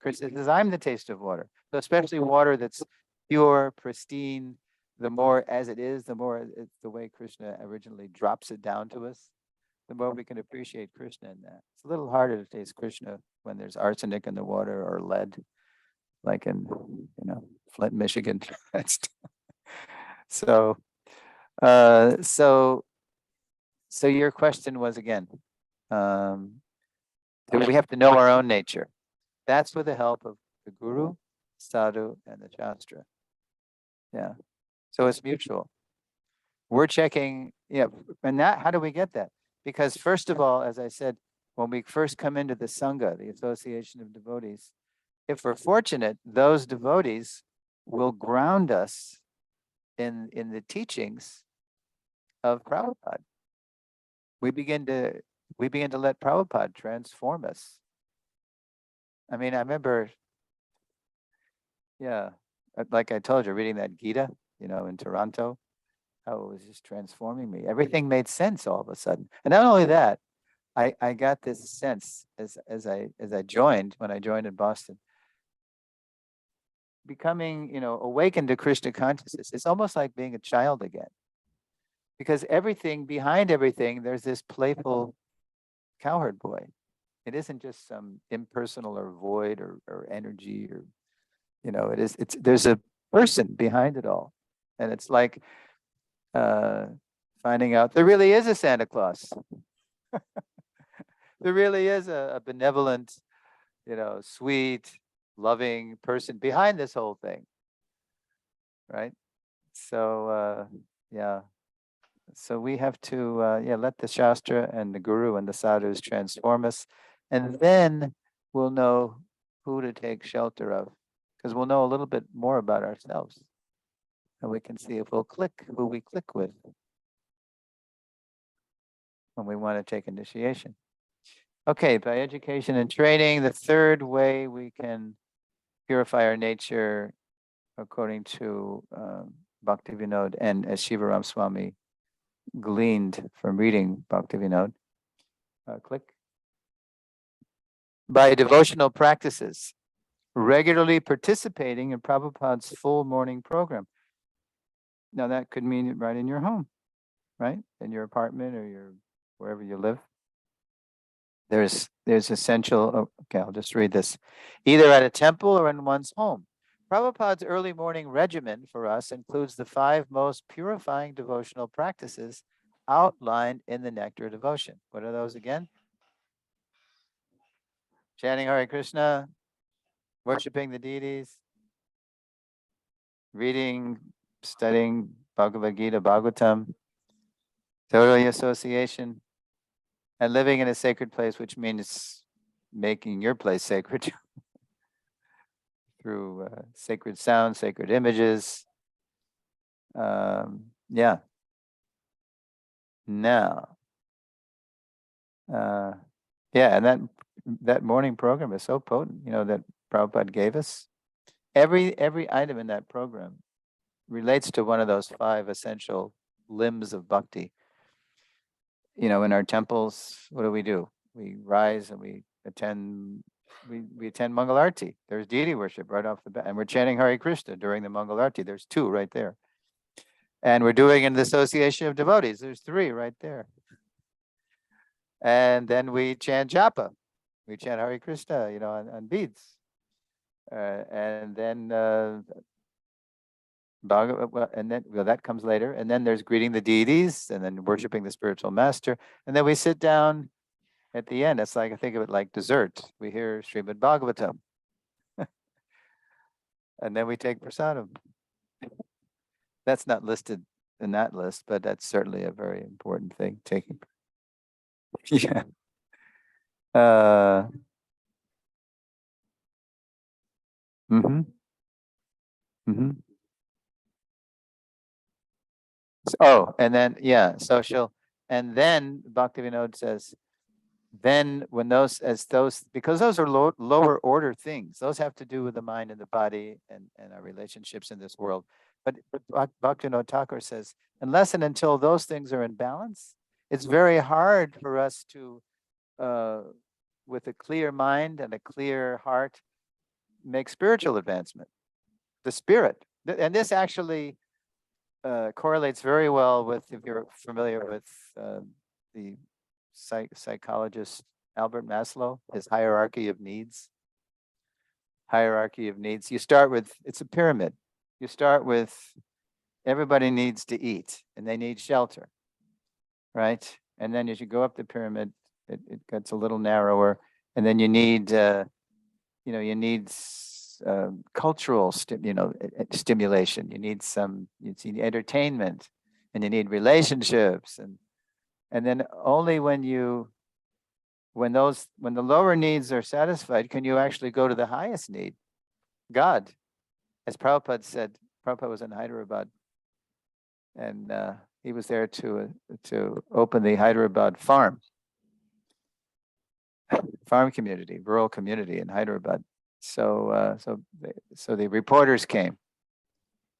Krishna says, I'm the taste of water. So especially water that's pure, pristine, the more as it is, the more it's the way Krishna originally drops it down to us, the more we can appreciate Krishna in that. It's a little harder to taste Krishna when there's arsenic in the water or lead, like in, Flint, Michigan. So your question was again, we have to know our own nature. That's with the help of the Guru, Sadhu, and the Shastra. Yeah. So it's mutual. We're checking, and how do we get that? Because first of all, as I said, when we first come into the Sangha, the Association of Devotees, if we're fortunate, those devotees will ground us in the teachings of Prabhupada. We begin to let Prabhupada transform us. I mean, I remember, like I told you, reading that Gita, in Toronto, how it was just transforming me. Everything made sense all of a sudden. And not only that, I got this sense as I joined, when I joined in Boston, becoming, awakened to Krishna consciousness. It's almost like being a child again. Because behind everything, there's this playful cowherd boy. It isn't just some impersonal or void or energy or, there's a person behind it all. And it's like finding out there really is a Santa Claus. There really is a benevolent, sweet, loving person behind this whole thing. Right? So, So we have to, let the Shastra and the Guru and the Sadhus transform us. And then we'll know who to take shelter of, because we'll know a little bit more about ourselves. And we can see if we'll click, who we click with when we want to take initiation. Okay, by education and training, the third way we can purify our nature, according to Bhaktivinoda and as Shivaram Swami gleaned from reading Bhaktivinoda, click. By devotional practices, regularly participating in Prabhupada's full morning program. Now that could mean right in your home, right? In your apartment or wherever you live. There's essential, okay, I'll just read this. Either at a temple or in one's home. Prabhupada's early morning regimen for us includes the 5 most purifying devotional practices outlined in the Nectar Devotion. What are those again? Chanting Hare Krishna, worshiping the deities, reading, studying Bhagavad Gita, Bhagavatam, devotee association, and living in a sacred place, which means making your place sacred through sacred sound, sacred images. Now, and that morning program is so potent, that Prabhupada gave us. Every item in that program relates to one of those 5 essential limbs of bhakti. In our temples, what do? We rise and we attend Mangal Arti. There's deity worship right off the bat. And we're chanting Hare Krishna during the Mangal Arti. There's 2 right there. And we're doing in the Association of Devotees. There's 3 right there. And then we chant japa. We chant Hare Krishna, on beads. And then that comes later. And then there's greeting the deities and then worshiping the spiritual master. And then we sit down At the end, it's like, I think of it like dessert. We hear Srimad Bhagavatam. And then we take prasadam. That's not listed in that list, but that's certainly a very important thing, taking. Yeah. Mm-hmm. Mm-hmm. Oh, and then, yeah, social. And then Bhaktivinoda says, then when because those are lower order things, those have to do with the mind and the body and our relationships in this world. But Bhaktivinoda Thakur says, unless and until those things are in balance, it's very hard for us to, with a clear mind and a clear heart, make spiritual advancement. The spirit, and this actually correlates very well with, if you're familiar with the psychologist Albert Maslow, his hierarchy of needs. Hierarchy of needs. You start with, it's a pyramid. You start with, everybody needs to eat and they need shelter, right? And then as you go up the pyramid, it gets a little narrower, and then you need, you need cultural stimulation. You need entertainment, and you need relationships, and then only when the lower needs are satisfied, can you actually go to the highest need, God. As Prabhupada said, Prabhupada was in Hyderabad, and he was there to open the Hyderabad farm community, rural community in Hyderabad. So the reporters came.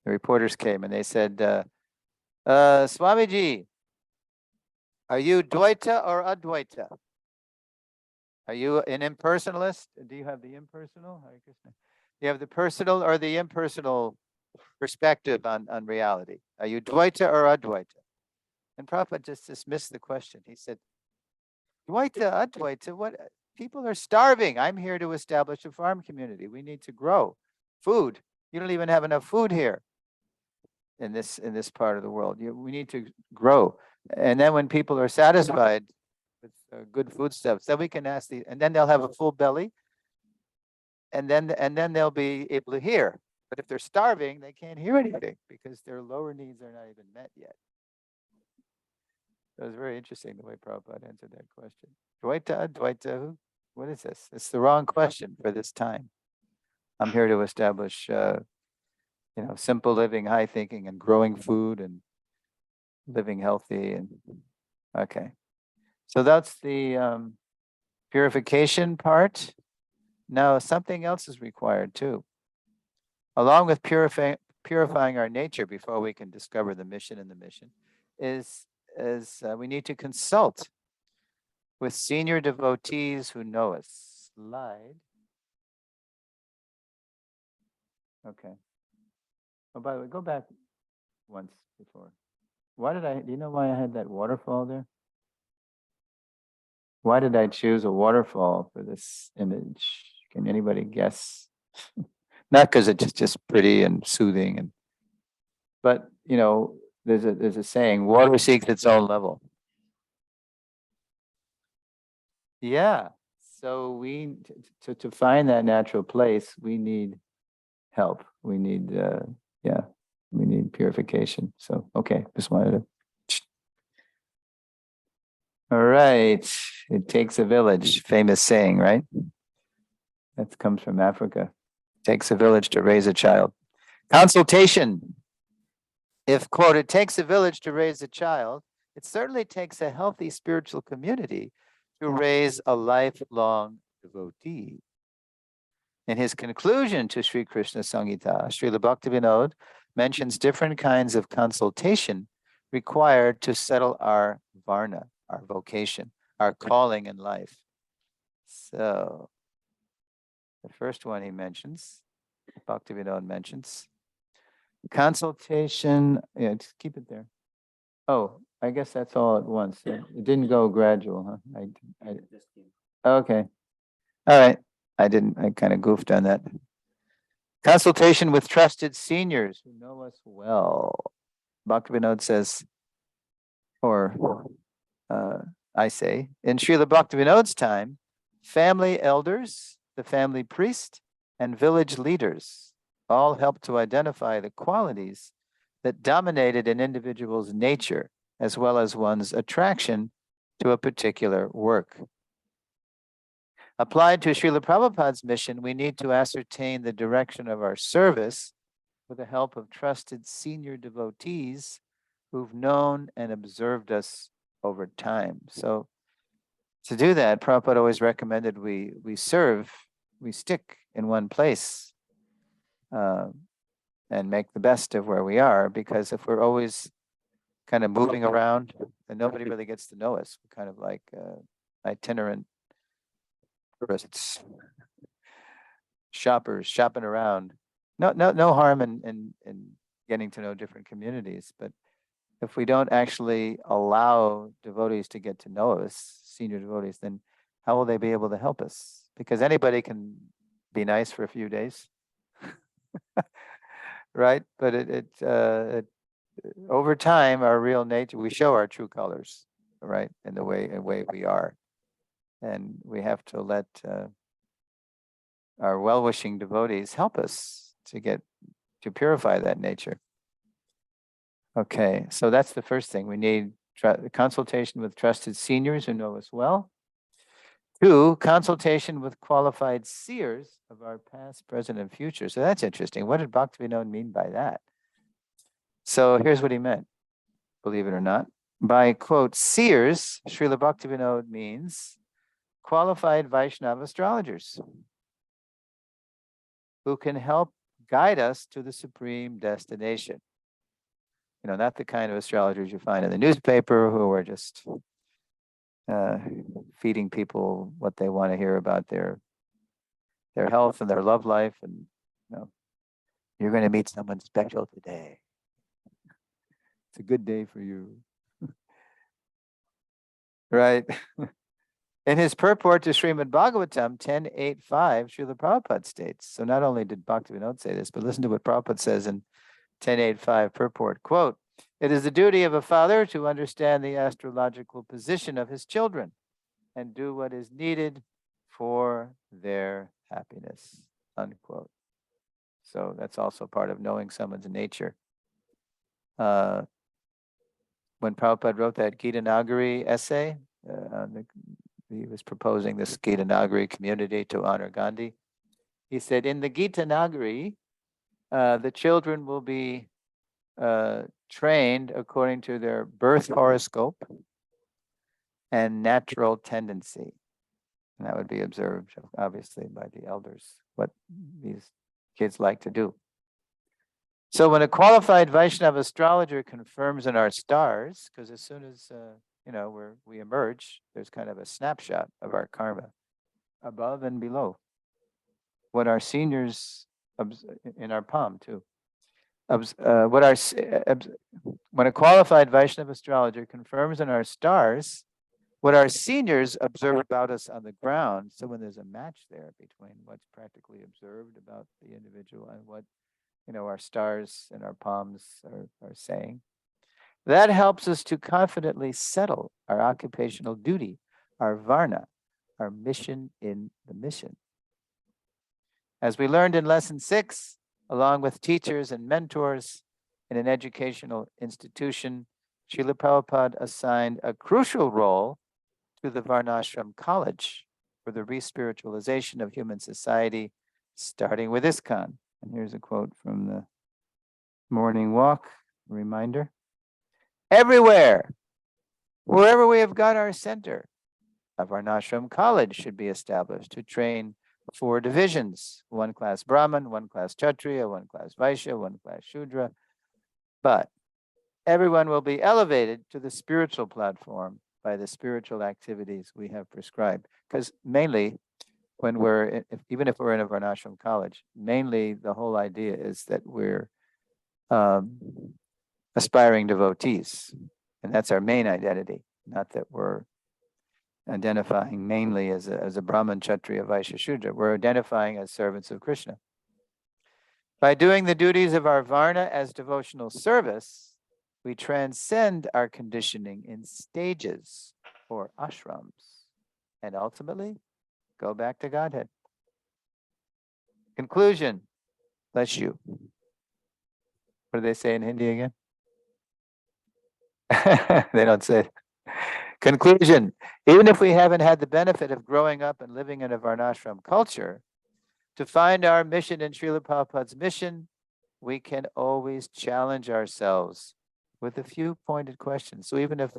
And they said, Swamiji, are you Dvaita or Advaita? Are you an impersonalist? Do you have the impersonal? Hare Krishna. Do you have the personal or the impersonal perspective on reality? Are you Dvaita or Advaita? And Prabhupada just dismissed the question. He said, Dvaita, Advaita, what? People are starving. I'm here to establish a farm community. We need to grow food. You don't even have enough food here in this part of the world. We need to grow. And then when people are satisfied with good foodstuffs, then we can ask and then they'll have a full belly, and then they'll be able to hear. But if they're starving, they can't hear anything because their lower needs are not even met yet. It was very interesting the way Prabhupada answered that question. Dvaita, what is this? It's the wrong question for this time. I'm here to establish, simple living, high thinking, and growing food and living healthy. And okay, so that's the purification part. Now something else is required too. Along with purifying our nature before we can discover the mission, is we need to consult with senior devotees who know us. Slide. Okay. Oh, by the way, go back once before. Do you know why I had that waterfall there? Why did I choose a waterfall for this image? Can anybody guess? Not because it's just pretty and soothing, but there's a saying, water seeks its own level. Yeah. So to find that natural place, we need help. We need we need purification. So okay, just wanted to. All right. It takes a village, famous saying, right? That comes from Africa. It takes a village to raise a child. Consultation. If, quote, it takes a village to raise a child, it certainly takes a healthy spiritual community to raise a lifelong devotee. In his conclusion to Sri Krishna Samhita, Srila Bhaktivinoda mentions different kinds of consultation required to settle our varna, our vocation, our calling in life. So, the first one he mentions, Bhaktivinoda mentions, consultation, just keep it there. Oh, I guess that's all at once. It didn't go gradual, huh? Okay. All right. I kind of goofed on that. Consultation with trusted seniors who know us well. Bhaktivinoda says, I say, in Srila Bhaktivinoda's time, family elders, the family priest, and village leaders all helped to identify the qualities that dominated an individual's nature, as well as one's attraction to a particular work. Applied to Srila Prabhupada's mission, we need to ascertain the direction of our service with the help of trusted senior devotees who've known and observed us over time. So to do that, Prabhupada always recommended we stick in one place and make the best of where we are, because if we're always kind of moving around, then nobody really gets to know us. We're kind of like itinerant tourists, shoppers shopping around. No harm in getting to know different communities, but if we don't actually allow devotees to get to know us, senior devotees, then how will they be able to help us? Because anybody can be nice for a few days, right? But it over time, our real nature, we show our true colors, right? In the way we are. And we have to let our well-wishing devotees help us to purify that nature. Okay, so that's the first thing. We need consultation with trusted seniors who know us well. 2, consultation with qualified seers of our past, present, and future. So that's interesting. What did Bhaktivinoda mean by that? So here's what he meant, believe it or not. By, quote, seers, Srila Bhaktivinoda means qualified Vaishnava astrologers who can help guide us to the supreme destination. You know, not the kind of astrologers you find in the newspaper who are just feeding people what they want to hear about their health and their love life. And, you know, you're going to meet someone special today. It's a good day for you. Right? In his purport to Srimad Bhagavatam 10.8.5, Srila Prabhupada states, so not only did Bhaktivinoda say this, but listen to what Prabhupada says in 10.8.5 purport, quote, it is the duty of a father to understand the astrological position of his children and do what is needed for their happiness, unquote. So that's also part of knowing someone's nature. When Prabhupada wrote that Gita Nagari essay, he was proposing this Gita Nagari community to honor Gandhi. He said, in the Gita Nagari, the children will be trained according to their birth horoscope and natural tendency. And that would be observed, obviously, by the elders, what these kids like to do. So when a qualified Vaishnava astrologer confirms in our stars, because as soon as we emerge, there's kind of a snapshot of our karma, above and below. What our seniors in our palm too. When a qualified Vaishnava astrologer confirms in our stars what our seniors observe about us on the ground, so when there's a match there between what's practically observed about the individual and what our stars and our palms are saying, that helps us to confidently settle our occupational duty, our varna, our mission in the mission. As we learned in lesson 6, along with teachers and mentors in an educational institution, Srila Prabhupada assigned a crucial role to the Varnashram College for the re-spiritualization of human society, starting with ISKCON. And here's a quote from the morning walk, a reminder. Everywhere, wherever we have got our center, a Varnashram College should be established to train 4 divisions, 1 class Brahman, 1 class Kshatriya, 1 class Vaishya, 1 class Shudra. But everyone will be elevated to the spiritual platform by the spiritual activities we have prescribed. Because mainly, when even if we're in a Varnashram college, mainly the whole idea is that we're aspiring devotees. And that's our main identity, not that we're identifying mainly as a Brahman, Kshatriya, Vaishya, Shudra. We're identifying as servants of Krishna. By doing the duties of our Varna as devotional service, we transcend our conditioning in stages or ashrams, and ultimately go back to Godhead. Conclusion. Bless you. What do they say in Hindi again? They don't say it. Conclusion. Even if we haven't had the benefit of growing up and living in a Varnashram culture, to find our mission in Srila Prabhupada's mission, we can always challenge ourselves with a few pointed questions. So even if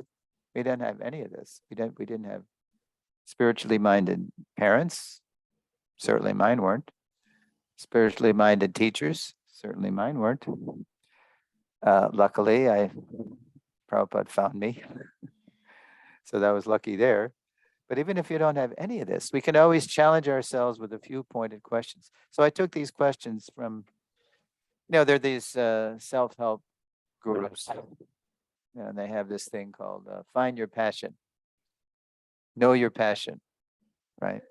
we didn't have any of this, we didn't have spiritually minded parents, certainly mine weren't. Spiritually minded teachers, certainly mine weren't. Luckily, Prabhupada found me. So that was lucky there. But even if you don't have any of this, we can always challenge ourselves with a few pointed questions. So I took these questions from, they're these self-help gurus. And they have this thing called find your passion, know your passion, right?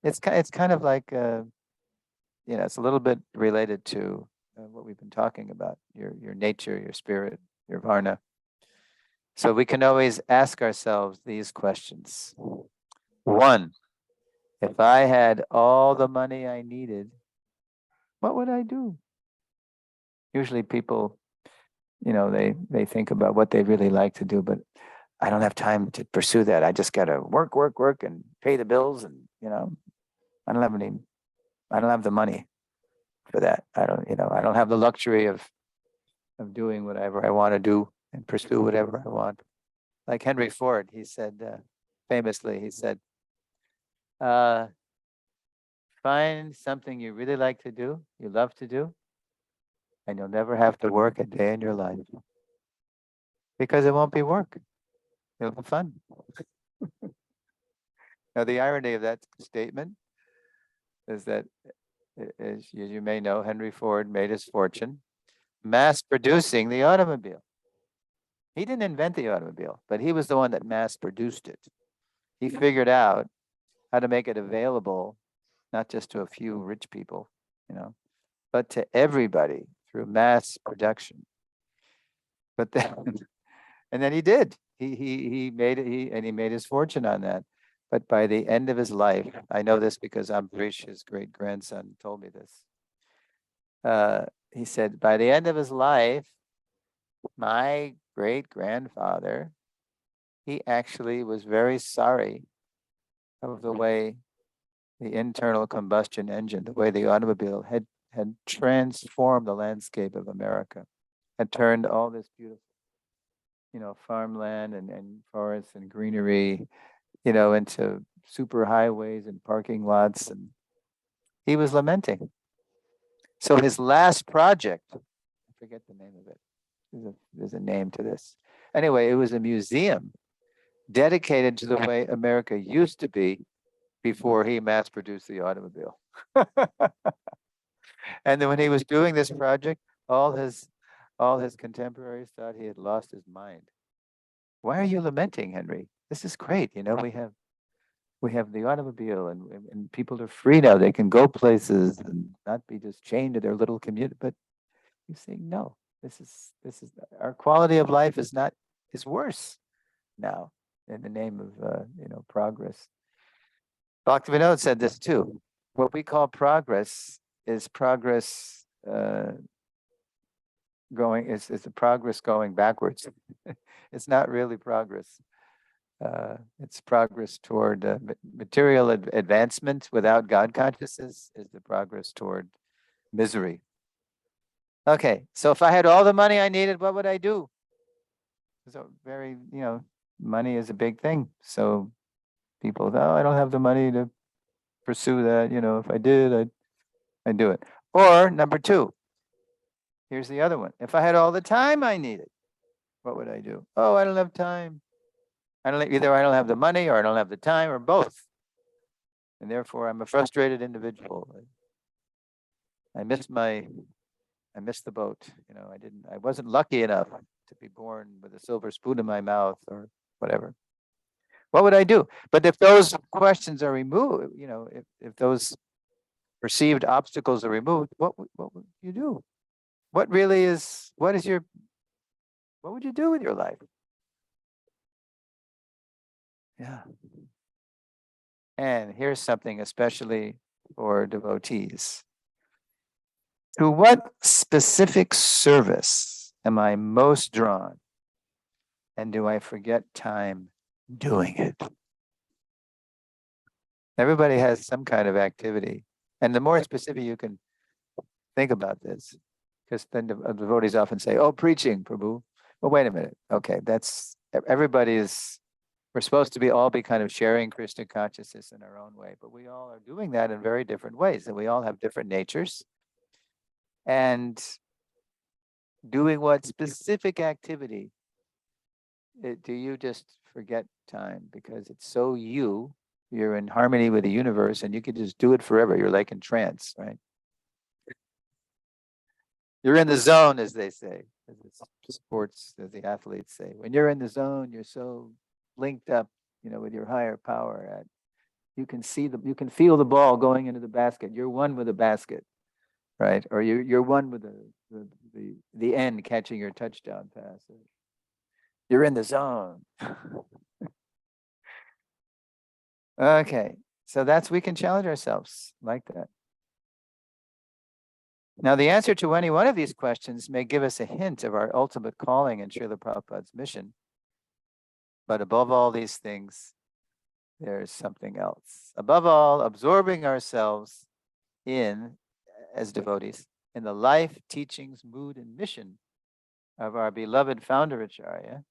It's kind of like, it's a little bit related to what we've been talking about, your nature, your spirit, your varna. So we can always ask ourselves these questions. One, if I had all the money I needed, what would I do? Usually people, they think about what they really like to do, but I don't have time to pursue that. I just got to work and pay the bills. And, I don't have the money for that. I don't have the luxury of doing whatever I want to do and pursue whatever I want. Like Henry Ford, he said, famously, he said, find something you really like to do, you love to do, and you'll never have to work a day in your life. Because it won't be work. It'll be fun. Now, the irony of that statement is that, as you may know, Henry Ford made his fortune mass producing the automobile. He didn't invent the automobile, but he was the one that mass produced it. He figured out how to make it available, not just to a few rich people, but to everybody through mass production. But then, and then he did. He made it. He made his fortune on that. But by the end of his life, I know this because Ambrish, his great grandson, told me this. He said, by the end of his life, my great grandfather, he actually was very sorry of the way the internal combustion engine, the way the automobile had transformed the landscape of America, had turned all this beautiful, farmland and forests and greenery, into super highways and parking lots. And he was lamenting. So his last project, I forget the name of it. There's a name to this. Anyway, it was a museum dedicated to the way America used to be before he mass produced the automobile. And then when he was doing this project, all his contemporaries thought he had lost his mind. Why are you lamenting, Henry? This is great. We have the automobile and people are free now. They can go places and not be just chained to their little community. But you say, no, this is our quality of life is worse now in the name of progress. Bhaktivinoda said this too. What we call progress is progress is the progress going backwards. It's not really progress. It's progress toward material advancement without God consciousness is the progress toward misery. Okay, so if I had all the money I needed, what would I do? So very, money is a big thing. So people, I don't have the money to pursue that. If I did, I'd do it. Or number two, here's the other one. If I had all the time I needed, what would I do? Oh, I don't have time. Either I don't have the money or I don't have the time or both. And therefore I'm a frustrated individual. I missed the boat. I wasn't lucky enough to be born with a silver spoon in my mouth or whatever. What would I do? But if those questions are removed, if those perceived obstacles are removed, what would you do? What would you do with your life? Yeah. And here's something especially for devotees. To what specific service am I most drawn? And do I forget time doing it? Everybody has some kind of activity. And the more specific you can think about this, because then devotees often say, oh, preaching, Prabhu. Well, wait a minute. Okay, we're supposed to all be kind of sharing Krishna consciousness in our own way, but we all are doing that in very different ways, and we all have different natures. And doing what specific activity do you just forget time because it's so you're in harmony with the universe and you can just do it forever. You're like in trance, right? You're in the zone, as they say, as the athletes say. When you're in the zone, you're so linked up, with your higher power. You can you can feel the ball going into the basket. You're one with the basket, right? Or you're one with the end catching your touchdown pass. You're in the zone. Okay, so we can challenge ourselves like that. Now, the answer to any one of these questions may give us a hint of our ultimate calling in Srila Prabhupada's mission. But above all these things, there's something else. Above all, absorbing ourselves as devotees, in the life, teachings, mood, and mission of our beloved founder Acharya,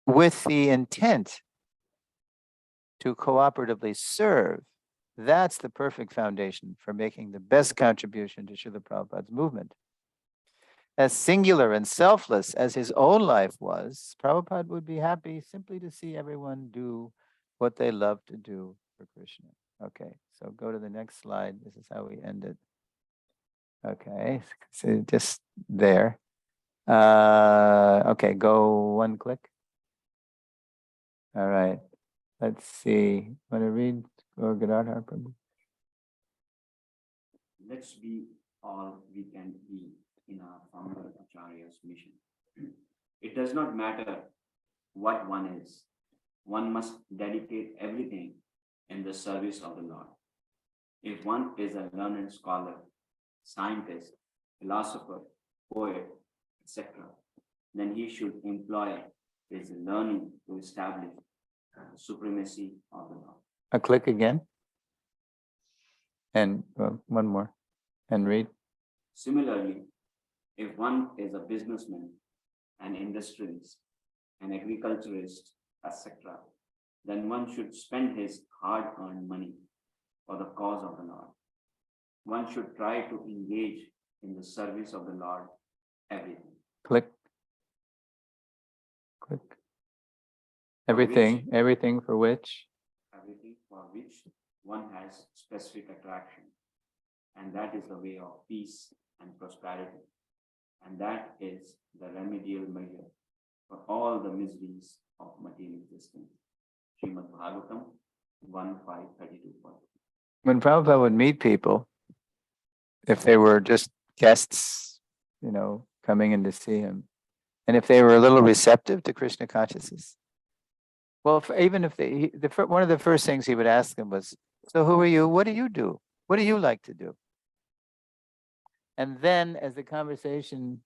with the intent to cooperatively serve. That's the perfect foundation for making the best contribution to Srila Prabhupada's movement. As singular and selfless as his own life was, Prabhupada would be happy simply to see everyone do what they love to do for Krishna. Okay, so go to the next slide. This is how we end it. Okay, so just there. Okay, go one click. All right, let's see. Want to read or Gadadhar Prabhu? Let's be all we can be in our founder Acharya's mission. It does not matter what one is. One must dedicate everything in the service of the Lord. If one is a learned scholar, scientist, philosopher, poet, etc., then he should employ his learning to establish the supremacy of the Lord. A click again. And one more. And read. Similarly, if one is a businessman, an industrialist, an agriculturist, etc., then one should spend his hard-earned money for the cause of the Lord. One should try to engage in the service of the Lord everything. Click. Click. Everything for which? Everything for which one has specific attraction. And that is the way of peace and prosperity. And that is the remedial measure for all the miseries of material existence. Srimad Bhagavatam 1.5.32. When Prabhupada would meet people, if they were just guests, coming in to see him, and if they were a little receptive to Krishna consciousness, well, even if one of the first things he would ask them was, so who are you? What do you do? What do you like to do? And then as the conversation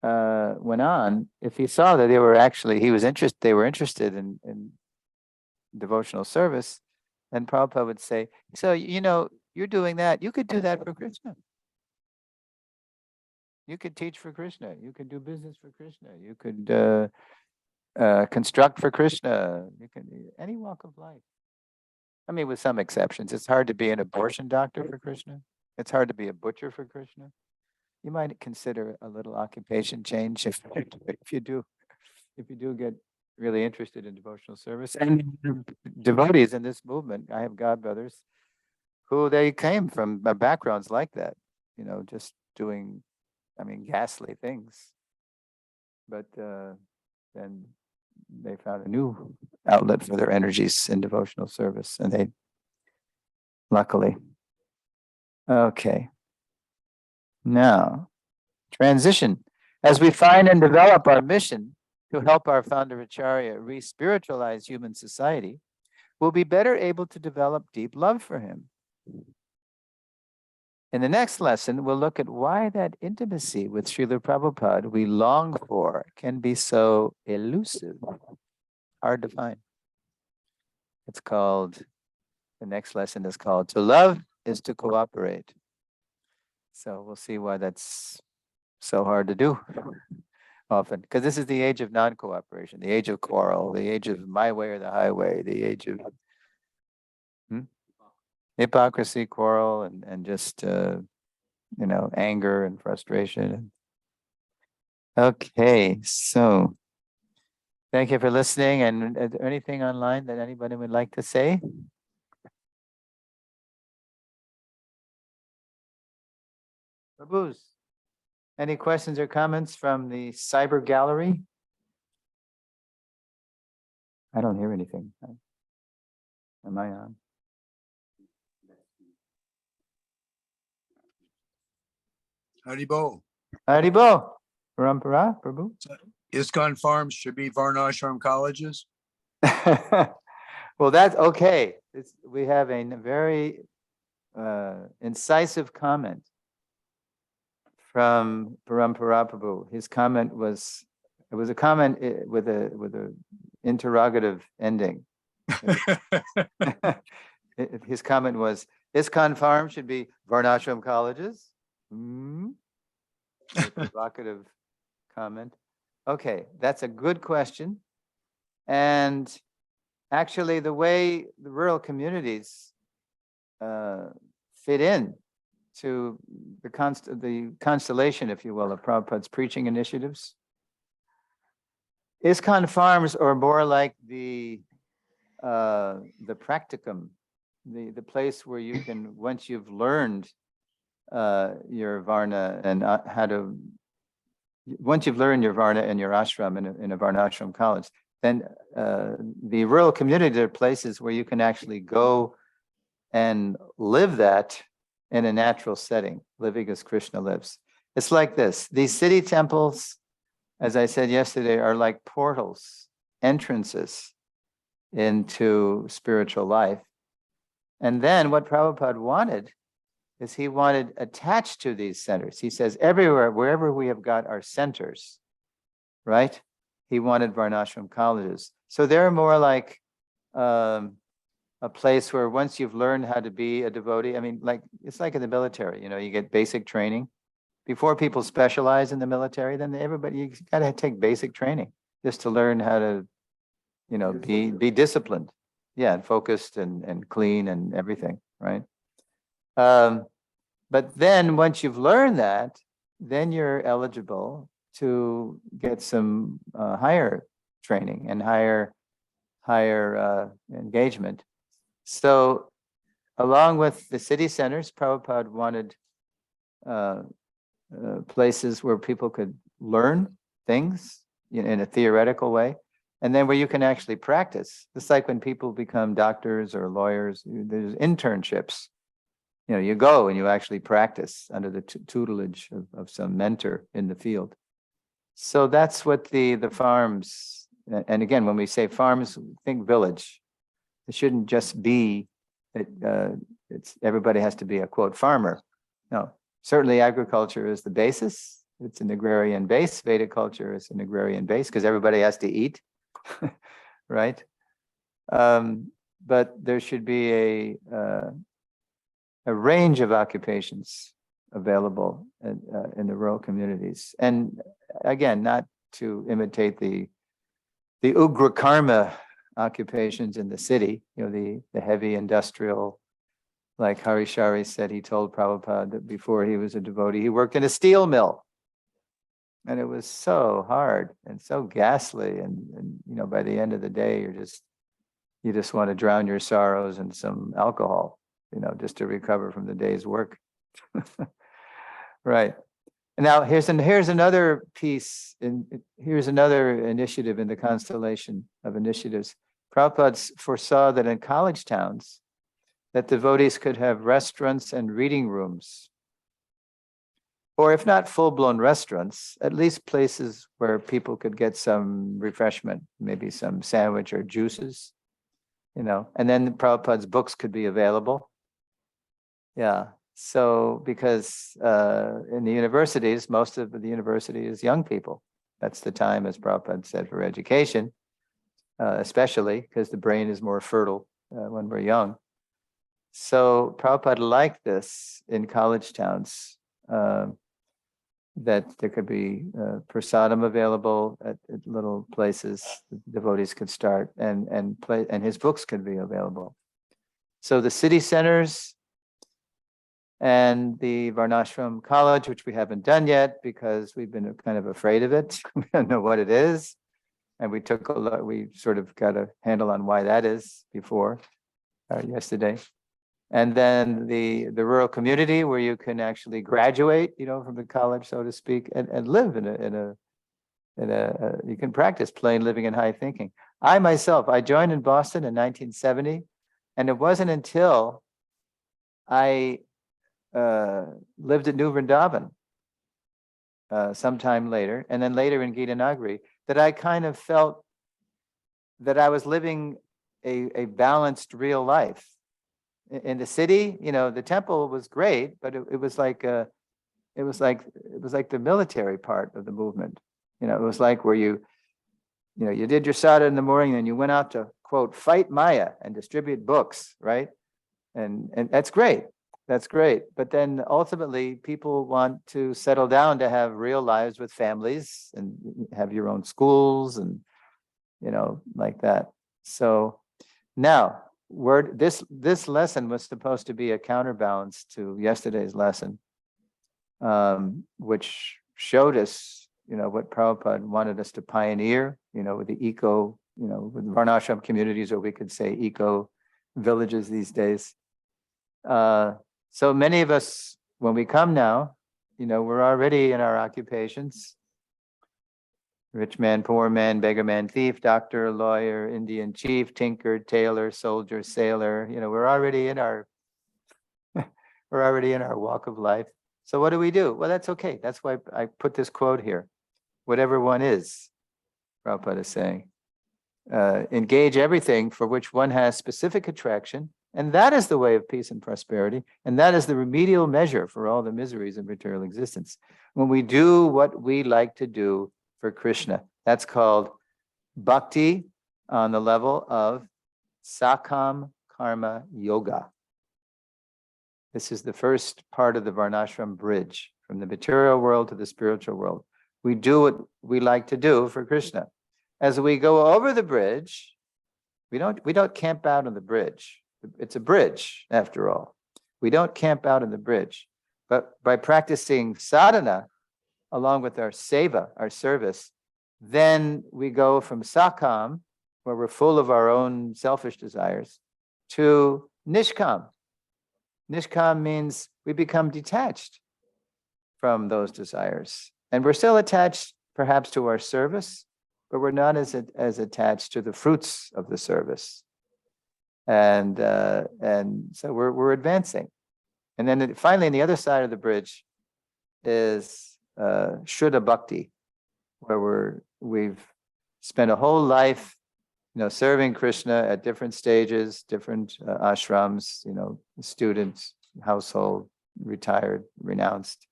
went on, if he saw that they were interested in devotional service, then Prabhupada would say, so, you're doing that. You could do that for Krishna. You could teach for Krishna. You could do business for Krishna. You could construct for Krishna. You can any walk of life. I mean, with some exceptions. It's hard to be an abortion doctor for Krishna. It's hard to be a butcher for Krishna. You might consider a little occupation change if you do get really interested in devotional service. And devotees in this movement, I have godbrothers who they came from backgrounds like that, just doing, ghastly things. But then they found a new outlet for their energies in devotional service, and they, luckily. Okay. Now, transition. As we find and develop our mission, to help our founder Acharya re-spiritualize human society, we'll be better able to develop deep love for him. In the next lesson, we'll look at why that intimacy with Srila Prabhupada we long for can be so elusive, hard to find. It's called, the next lesson is called, To Love is to Cooperate. So we'll see why that's so hard to do often, because this is the age of non-cooperation, the age of quarrel, the age of my way or the highway, the age of hypocrisy, quarrel, and just, anger and frustration. Okay, so thank you for listening. And is there anything online that anybody would like to say? Prabhus, any questions or comments from the cyber gallery? I don't hear anything. Am I on? Haribo. Haribo, Parampara, Prabhu. ISKCON farms should be Varnashram colleges. Well, that's okay. We have a very incisive comment from Parampara Prabhu. His comment was, it was a comment with a interrogative ending. His comment was, ISKCON farm should be Varnashram colleges. A provocative comment. Okay, that's a good question. And actually, the way the rural communities fit in to the constellation, if you will, of Prabhupada's preaching initiatives, ISKCON farms are more like the practicum, the place where you can, once you've learned your Varna and once you've learned your Varna and your ashram in a Varnashram college, then the rural community are places where you can actually go and live that in a natural setting, living as Krishna lives. It's like this. These city temples, as I said yesterday, are like portals, entrances into spiritual life. And then what Prabhupada wanted is he wanted attached to these centers. He says everywhere, wherever we have got our centers, right? He wanted Varnashram colleges. So they're more like a place where once you've learned how to be a devotee, I mean, like it's like in the military, you get basic training. Before people specialize in the military, then you got to take basic training just to learn how to, be disciplined. Yeah, and focused and clean and everything, right? But then once you've learned that, then you're eligible to get some higher training and higher engagement. So along with the city centers, Prabhupada wanted places where people could learn things in a theoretical way, and then where you can actually practice. It's like when people become doctors or lawyers, there's internships. You go and you actually practice under the tutelage of some mentor in the field. So that's what the farms, and again, when we say farms, think village. It shouldn't just be that everybody has to be a quote farmer. No, certainly agriculture is the basis. It's an agrarian base. Vedic culture is an agrarian base because everybody has to eat, right? But there should be a range of occupations available in the rural communities. And again, not to imitate the ugra karma occupations in the city, the heavy industrial, like Harishari said, he told Prabhupada that before he was a devotee, he worked in a steel mill. And it was so hard and so ghastly. And by the end of the day, you just want to drown your sorrows in some alcohol, just to recover from the day's work. Right. Now here's another piece, here's another initiative in the constellation of initiatives. Prabhupada foresaw that in college towns, that devotees could have restaurants and reading rooms or if not full-blown restaurants, at least places where people could get some refreshment, maybe some sandwich or juices, and then Prabhupada's books could be available. Yeah, so because in the universities, most of the university is young people. That's the time, as Prabhupada said, for education, especially because the brain is more fertile when we're young. So Prabhupada liked this in college towns, that there could be prasadam available at little places devotees could start, and his books could be available. So the city centers and the Varnashram College, which we haven't done yet because we've been kind of afraid of it. We don't know what it is. And we sort of got a handle on why that is before yesterday. And then the rural community where you can actually graduate, from the college, so to speak, and live you can practice plain living and high thinking. I joined in Boston in 1970, and it wasn't until I lived at New Vrindavan sometime later, and then later in Gita Nagari, that I kind of felt that I was living a balanced real life. In the city, the temple was great, but it was like the military part of the movement. It was like where you did your sadhana in the morning, and you went out to, quote, fight Maya and distribute books, right? And that's great. That's great. But then ultimately people want to settle down to have real lives with families and have your own schools and, like that. So now this lesson was supposed to be a counterbalance to yesterday's lesson, which showed us, what Prabhupada wanted us to pioneer, with the with Varnashram communities, or we could say eco villages these days. So many of us, when we come now, we're already in our occupations. Rich man, poor man, beggar man, thief, doctor, lawyer, Indian chief, tinker, tailor, soldier, sailor. We're already in our walk of life. So what do we do? Well, that's okay. That's why I put this quote here. Whatever one is, Prabhupada is saying, engage everything for which one has specific attraction. And that is the way of peace and prosperity. And that is the remedial measure for all the miseries of material existence. When we do what we like to do for Krishna, that's called bhakti on the level of Sakam Karma Yoga. This is the first part of the Varnashram bridge from the material world to the spiritual world. We do what we like to do for Krishna. As we go over the bridge, we don't camp out on the bridge. It's a bridge, after all. We don't camp out on the bridge. But by practicing sadhana, along with our seva, our service, then we go from sakam, where we're full of our own selfish desires, to nishkam. Nishkam means we become detached from those desires. And we're still attached, perhaps, to our service, but we're not as attached to the fruits of the service. And so we're advancing. And then finally, on the other side of the bridge is Shuddha Bhakti, where we've spent a whole life, serving Krishna at different stages, different ashrams, students, household, retired, renounced.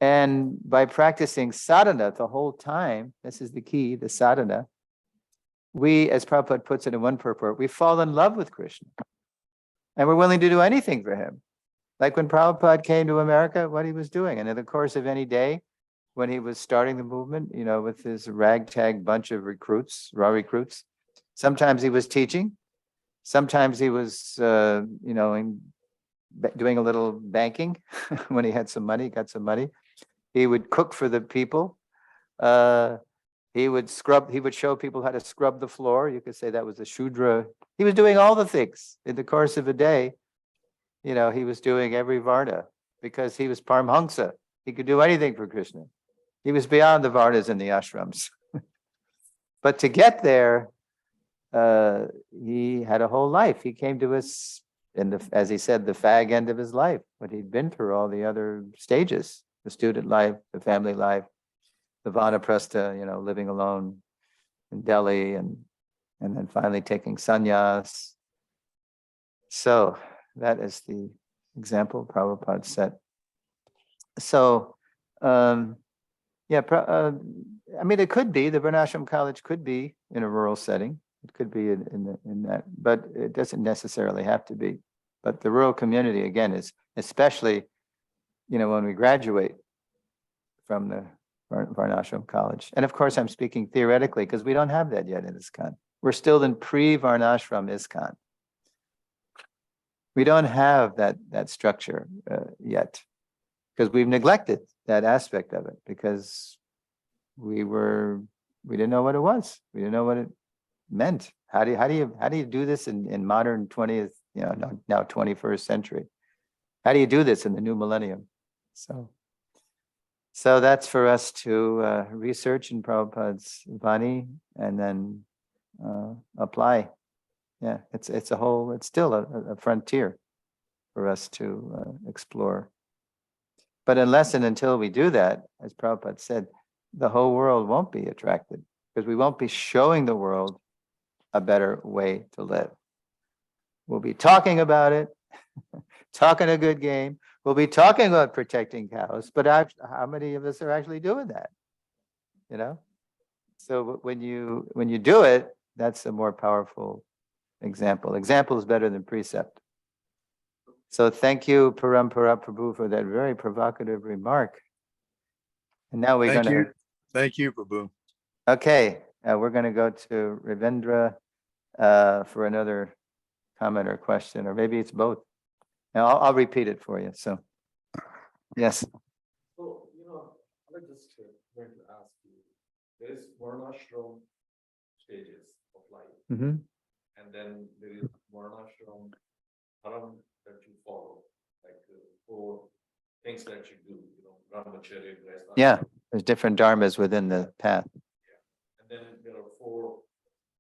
And by practicing sadhana the whole time, this is the key, the sadhana, we, as Prabhupada puts it in one purport, we fall in love with Krishna. And we're willing to do anything for him. Like when Prabhupada came to America, what he was doing. And in the course of any day, when he was starting the movement, with his ragtag bunch of raw recruits, sometimes he was teaching. Sometimes he was, doing a little banking when he had some money, got some money. He would cook for the people. He would show people how to scrub the floor. You could say that was a Shudra. He was doing all the things in the course of a day. He was doing every Varna because he was Paramhamsa. He could do anything for Krishna. He was beyond the Varnas and the ashrams. But to get there, he had a whole life. He came to us as he said, the fag end of his life, but he'd been through all the other stages. the student life, the family life, the vanaprastha, living alone in Delhi, and then finally taking sannyas. So that is the example Prabhupada set. So, I mean, it could be, the Varnashram college could be in a rural setting. It could be in that, but it doesn't necessarily have to be. But the rural community, again, is especially, when we graduate from the Varnashram college. And of course, I'm speaking theoretically because we don't have that yet in ISKCON. We're still in pre-Varnashram ISKCON. We don't have that structure yet because we've neglected that aspect of it because we didn't know what it was. We didn't know what it meant. How do you do this in modern 20th, now 21st century? How do you do this in the new millennium? So that's for us to research in Prabhupada's Vani and then apply. Yeah, it's still a frontier for us to explore. But unless and until we do that, as Prabhupada said, the whole world won't be attracted because we won't be showing the world a better way to live. We'll be talking about it, talking a good game. We'll be talking about protecting cows, but how many of us are actually doing that? So when you do it, that's a more powerful example. Example is better than precept. So thank you, Parampara Prabhu, for that very provocative remark. And now we're going to. Thank you, Prabhu. Okay, we're going to go to Ravindra for another comment or question, or maybe it's both. Now I'll repeat it for you. So, yes. So, I was just going to ask you, there is Varnashram stages of life, Mm-hmm. and then there is Varnashram Dharam that you follow, like 4 things that you do, Brahmacharya, Grihastha. Yeah, there's different dharmas within the path. And then there are 4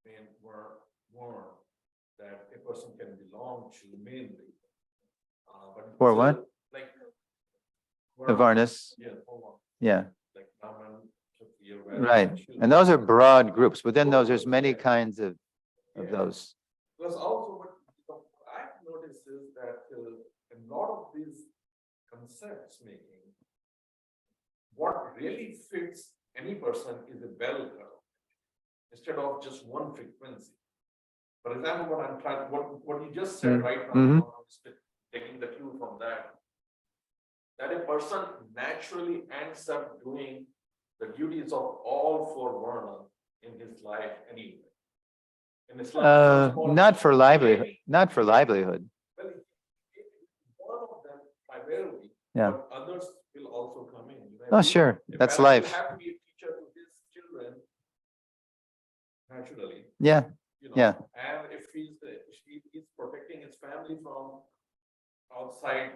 main varna that a person can belong to mainly. But For still, what? Like The varnas. Yeah, 4 varna, Yeah, like Brahman, Kshatriya, Vaishya, right. Shudra. And those are broad groups. Within those, there's many kinds of those. Plus also what I've noticed is that a lot of these concepts making, what really fits any person is a bell curve instead of just one frequency. For example, what you just said right now, Mhm. I'm just taking the cue from that a person naturally ends up doing the duties of all 4 varna in his life anyway. In Islam, Not for livelihood. Not for livelihood. well, one of them primarily, Yeah. but others will also come in. Oh, sure. A That's parent will life. have to be a teacher to his children naturally. Yeah. Yeah. And if he's protecting his family from outside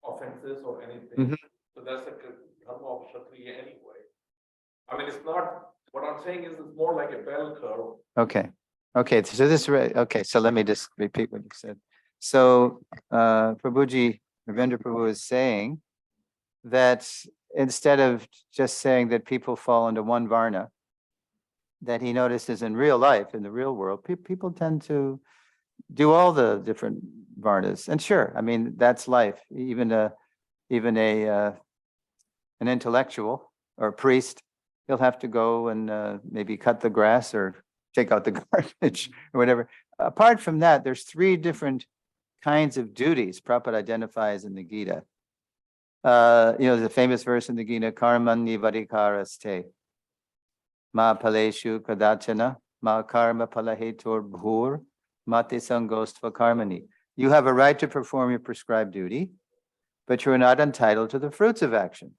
offenses or anything, Mhm. so that's a dharma of Kshatriya anyway. I mean, it's not, what I'm saying is it's more like a bell curve. Okay. Okay. So let me just repeat what you said. So Prabhuji, Ravindra Prabhu is saying that instead of just saying that people fall into one varna, that he notices in real life, in the real world, people tend to do all the different varnas. And sure, I mean, that's life. Even an intellectual or a priest, he'll have to go and maybe cut the grass or take out the garbage or whatever. Apart from that, there's 3 different kinds of duties Prabhupada identifies in the Gita. There's a famous verse in the Gita, karman nivarikaraste, ma paleshu kadachana, ma karma palahetur bhur, mati sangostva karmani. You have a right to perform your prescribed duty, but you are not entitled to the fruits of action.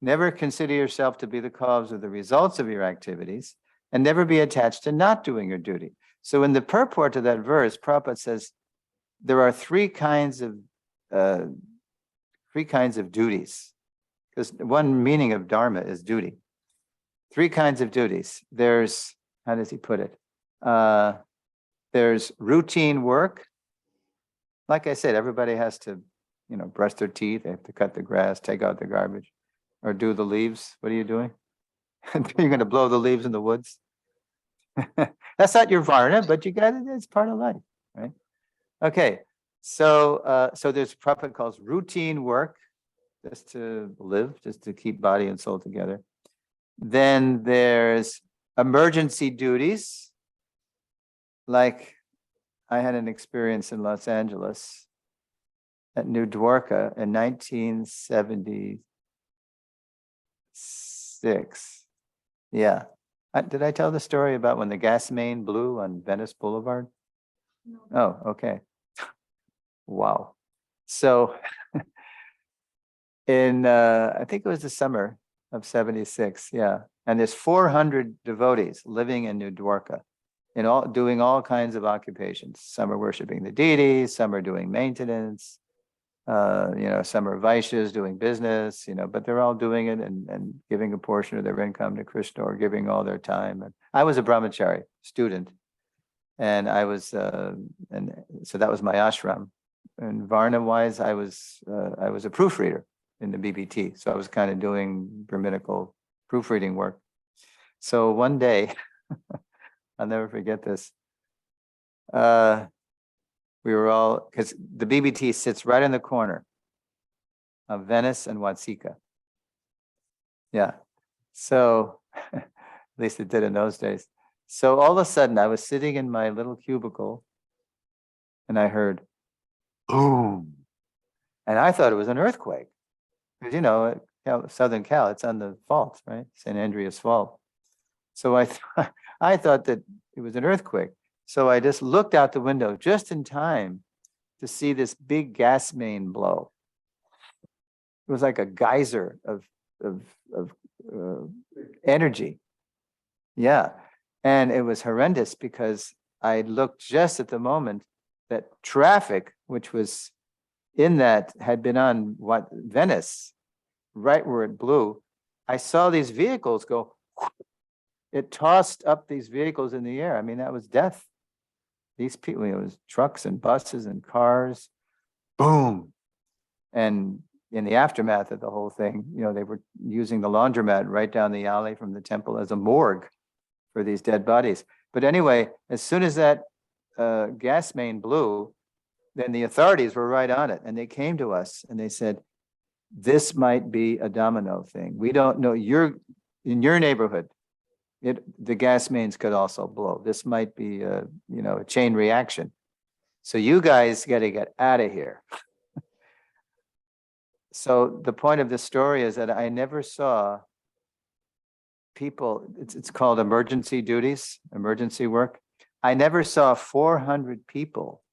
Never consider yourself to be the cause of the results of your activities, and never be attached to not doing your duty. So in the purport to that verse, Prabhupada says there are 3 kinds of duties, because one meaning of dharma is duty. 3 kinds of duties. There's, how does he put it? There's routine work. Like I said, everybody has to brush their teeth, they have to cut the grass, take out the garbage, or do the leaves. What are you doing? You're gonna blow the leaves in the woods? That's not your Varna, but you got it, it's part of life, right? Okay, so there's Prabhupada calls routine work, just to live, just to keep body and soul together. Then there's emergency duties. Like I had an experience in Los Angeles at New Dwarka in 1976. Yeah. Did I tell the story about when the gas main blew on Venice Boulevard? No. Oh, okay. Wow. So I think it was the summer of 76, yeah. And there's 400 devotees living in New Dwarka, doing all kinds of occupations. Some are worshiping the deities, some are doing maintenance, some are Vaishyas doing business, but they're all doing it and giving a portion of their income to Krishna or giving all their time. And I was a brahmachari student, and I was, and so that was my ashram. And Varna wise, I was a proofreader in the BBT. So I was kind of doing Brahminical proofreading work. So one day, I'll never forget this. We were all, because the BBT sits right in the corner of Venice and Watsika. Yeah. So at least it did in those days. So all of a sudden I was sitting in my little cubicle and I heard boom. And I thought it was an earthquake. Because Southern Cal, it's on the fault, right? St. Andreas Fault. So I thought that it was an earthquake. So I just looked out the window just in time to see this big gas main blow. It was like a geyser of energy. Yeah. And it was horrendous because I looked just at the moment that traffic, which was in that, had been on Venice, right where it blew. I saw these vehicles go, it tossed up these vehicles in the air. I mean, that was death. These people, it was trucks and buses and cars, boom. And in the aftermath of the whole thing, they were using the laundromat right down the alley from the temple as a morgue for these dead bodies. But anyway, as soon as that gas main blew, then the authorities were right on it. And they came to us and they said, this might be a domino thing. We don't know. In your neighborhood, the gas mains could also blow. This might be a chain reaction. So you guys got to get out of here. So the point of this story is that I never saw people, it's called emergency duties, emergency work. I never saw 400 people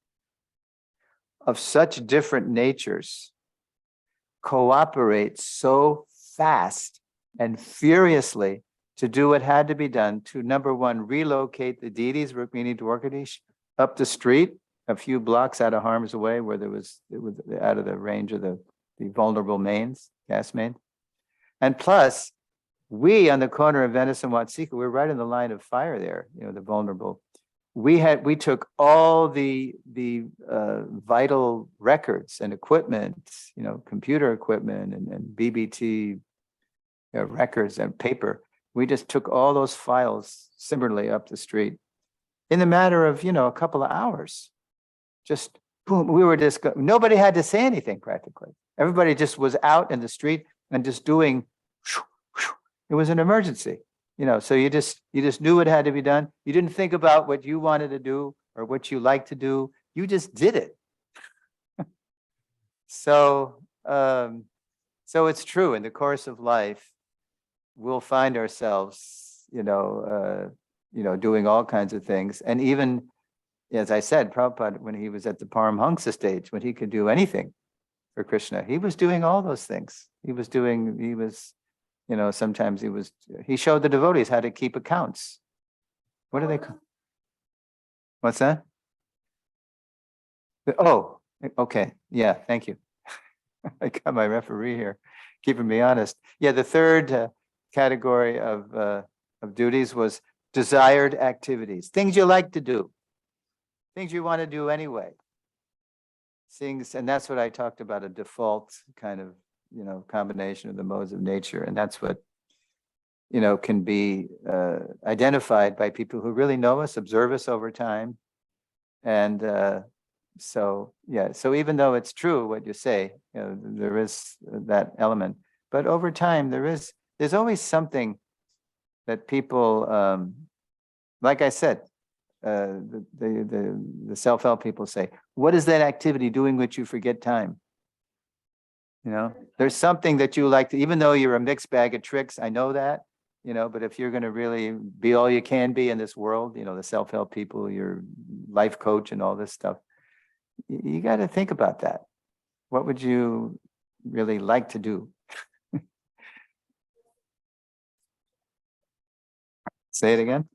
of such different natures cooperate so fast and furiously to do what had to be done to, number one, relocate the deities, Rukmini Dwarkadish, up the street, a few blocks out of harm's way where it was out of the range of the vulnerable mains, gas main. And plus, we on the corner of Venice and Watsika, we're right in the line of fire there, the vulnerable. We took all the vital records and equipment, computer equipment and BBT records and paper. We just took all those files similarly up the street in the matter of, a couple of hours. Just boom, nobody had to say anything practically. Everybody just was out in the street and just doing, it was an emergency. So you just knew it had to be done. You didn't think about what you wanted to do or what you like to do. You just did it. So it's true. In the course of life, we'll find ourselves, doing all kinds of things. And even, as I said, Prabhupada, when he was at the Paramhansa stage, when he could do anything for Krishna, he was doing all those things. Sometimes he showed the devotees how to keep accounts. What do they call? What's that? Oh, okay. Yeah, thank you. I got my referee here, keeping me honest. Yeah, the third category of duties was desired activities, things you like to do, things you want to do anyway. and that's what I talked about, a default kind of, combination of the modes of nature. And that's what, can be identified by people who really know us, observe us over time. And so even though it's true what you say, there is that element, but over time there's always something that people, like I said, the self-help people say, what is that activity doing which you forget time? There's something that you like to, even though you're a mixed bag of tricks, I know that, but if you're going to really be all you can be in this world, the self-help people, your life coach and all this stuff, you got to think about that. What would you really like to do? Say it again.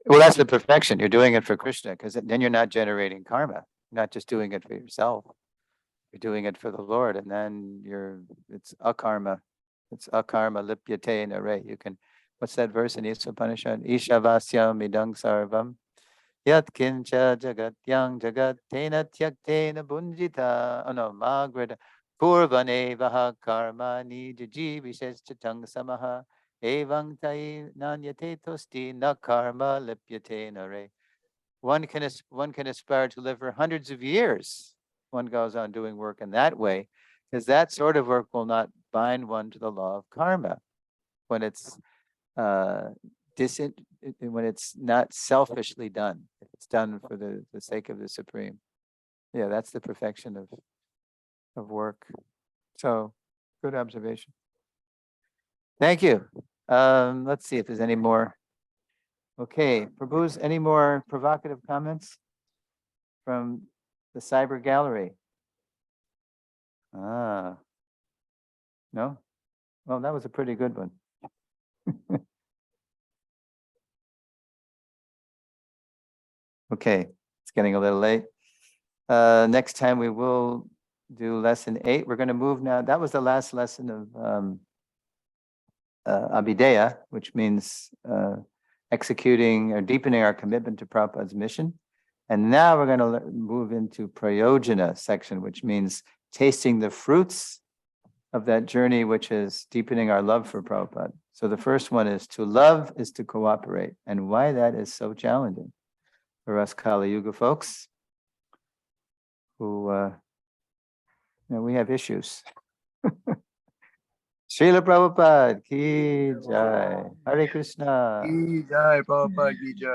Well, that's the perfection. You're doing it for Krishna, because then you're not generating karma. You're not just doing it for yourself. You're doing it for the Lord, and then it's akarma. It's akarma lipyate nare. You can, what's that verse in Upanishad? Ishavasyam idang sarvam yat kincha jagat yang jagat tena tyaktena bunjita. Oh no, magrita purvane vaha karma nijaji visheshtang samaha. Evang tai nanyate tosti na karma lipyate nare. One can aspire to live for hundreds of years. One goes on doing work in that way, because that sort of work will not bind one to the law of karma when it's when it's not selfishly done. If it's done for the sake of the Supreme. Yeah, that's the perfection of work. So, good observation. Thank you. Let's see if there's any more. Okay, Prabhu's, any more provocative comments from the cyber gallery? No? Well, that was a pretty good one. Okay, it's getting a little late. Next time we will do lesson 8. We're going to move now. That was the last lesson of Abhideya, which means executing or deepening our commitment to Prabhupada's mission. And now we're going to move into Prayojana section, which means tasting the fruits of that journey, which is deepening our love for Prabhupada. So the first one is to love is to cooperate, and why that is so challenging for us Kali Yuga folks who, we have issues. Srila Prabhupada ki jai. Hare Krishna. Ki jai, Prabhupada ki jai.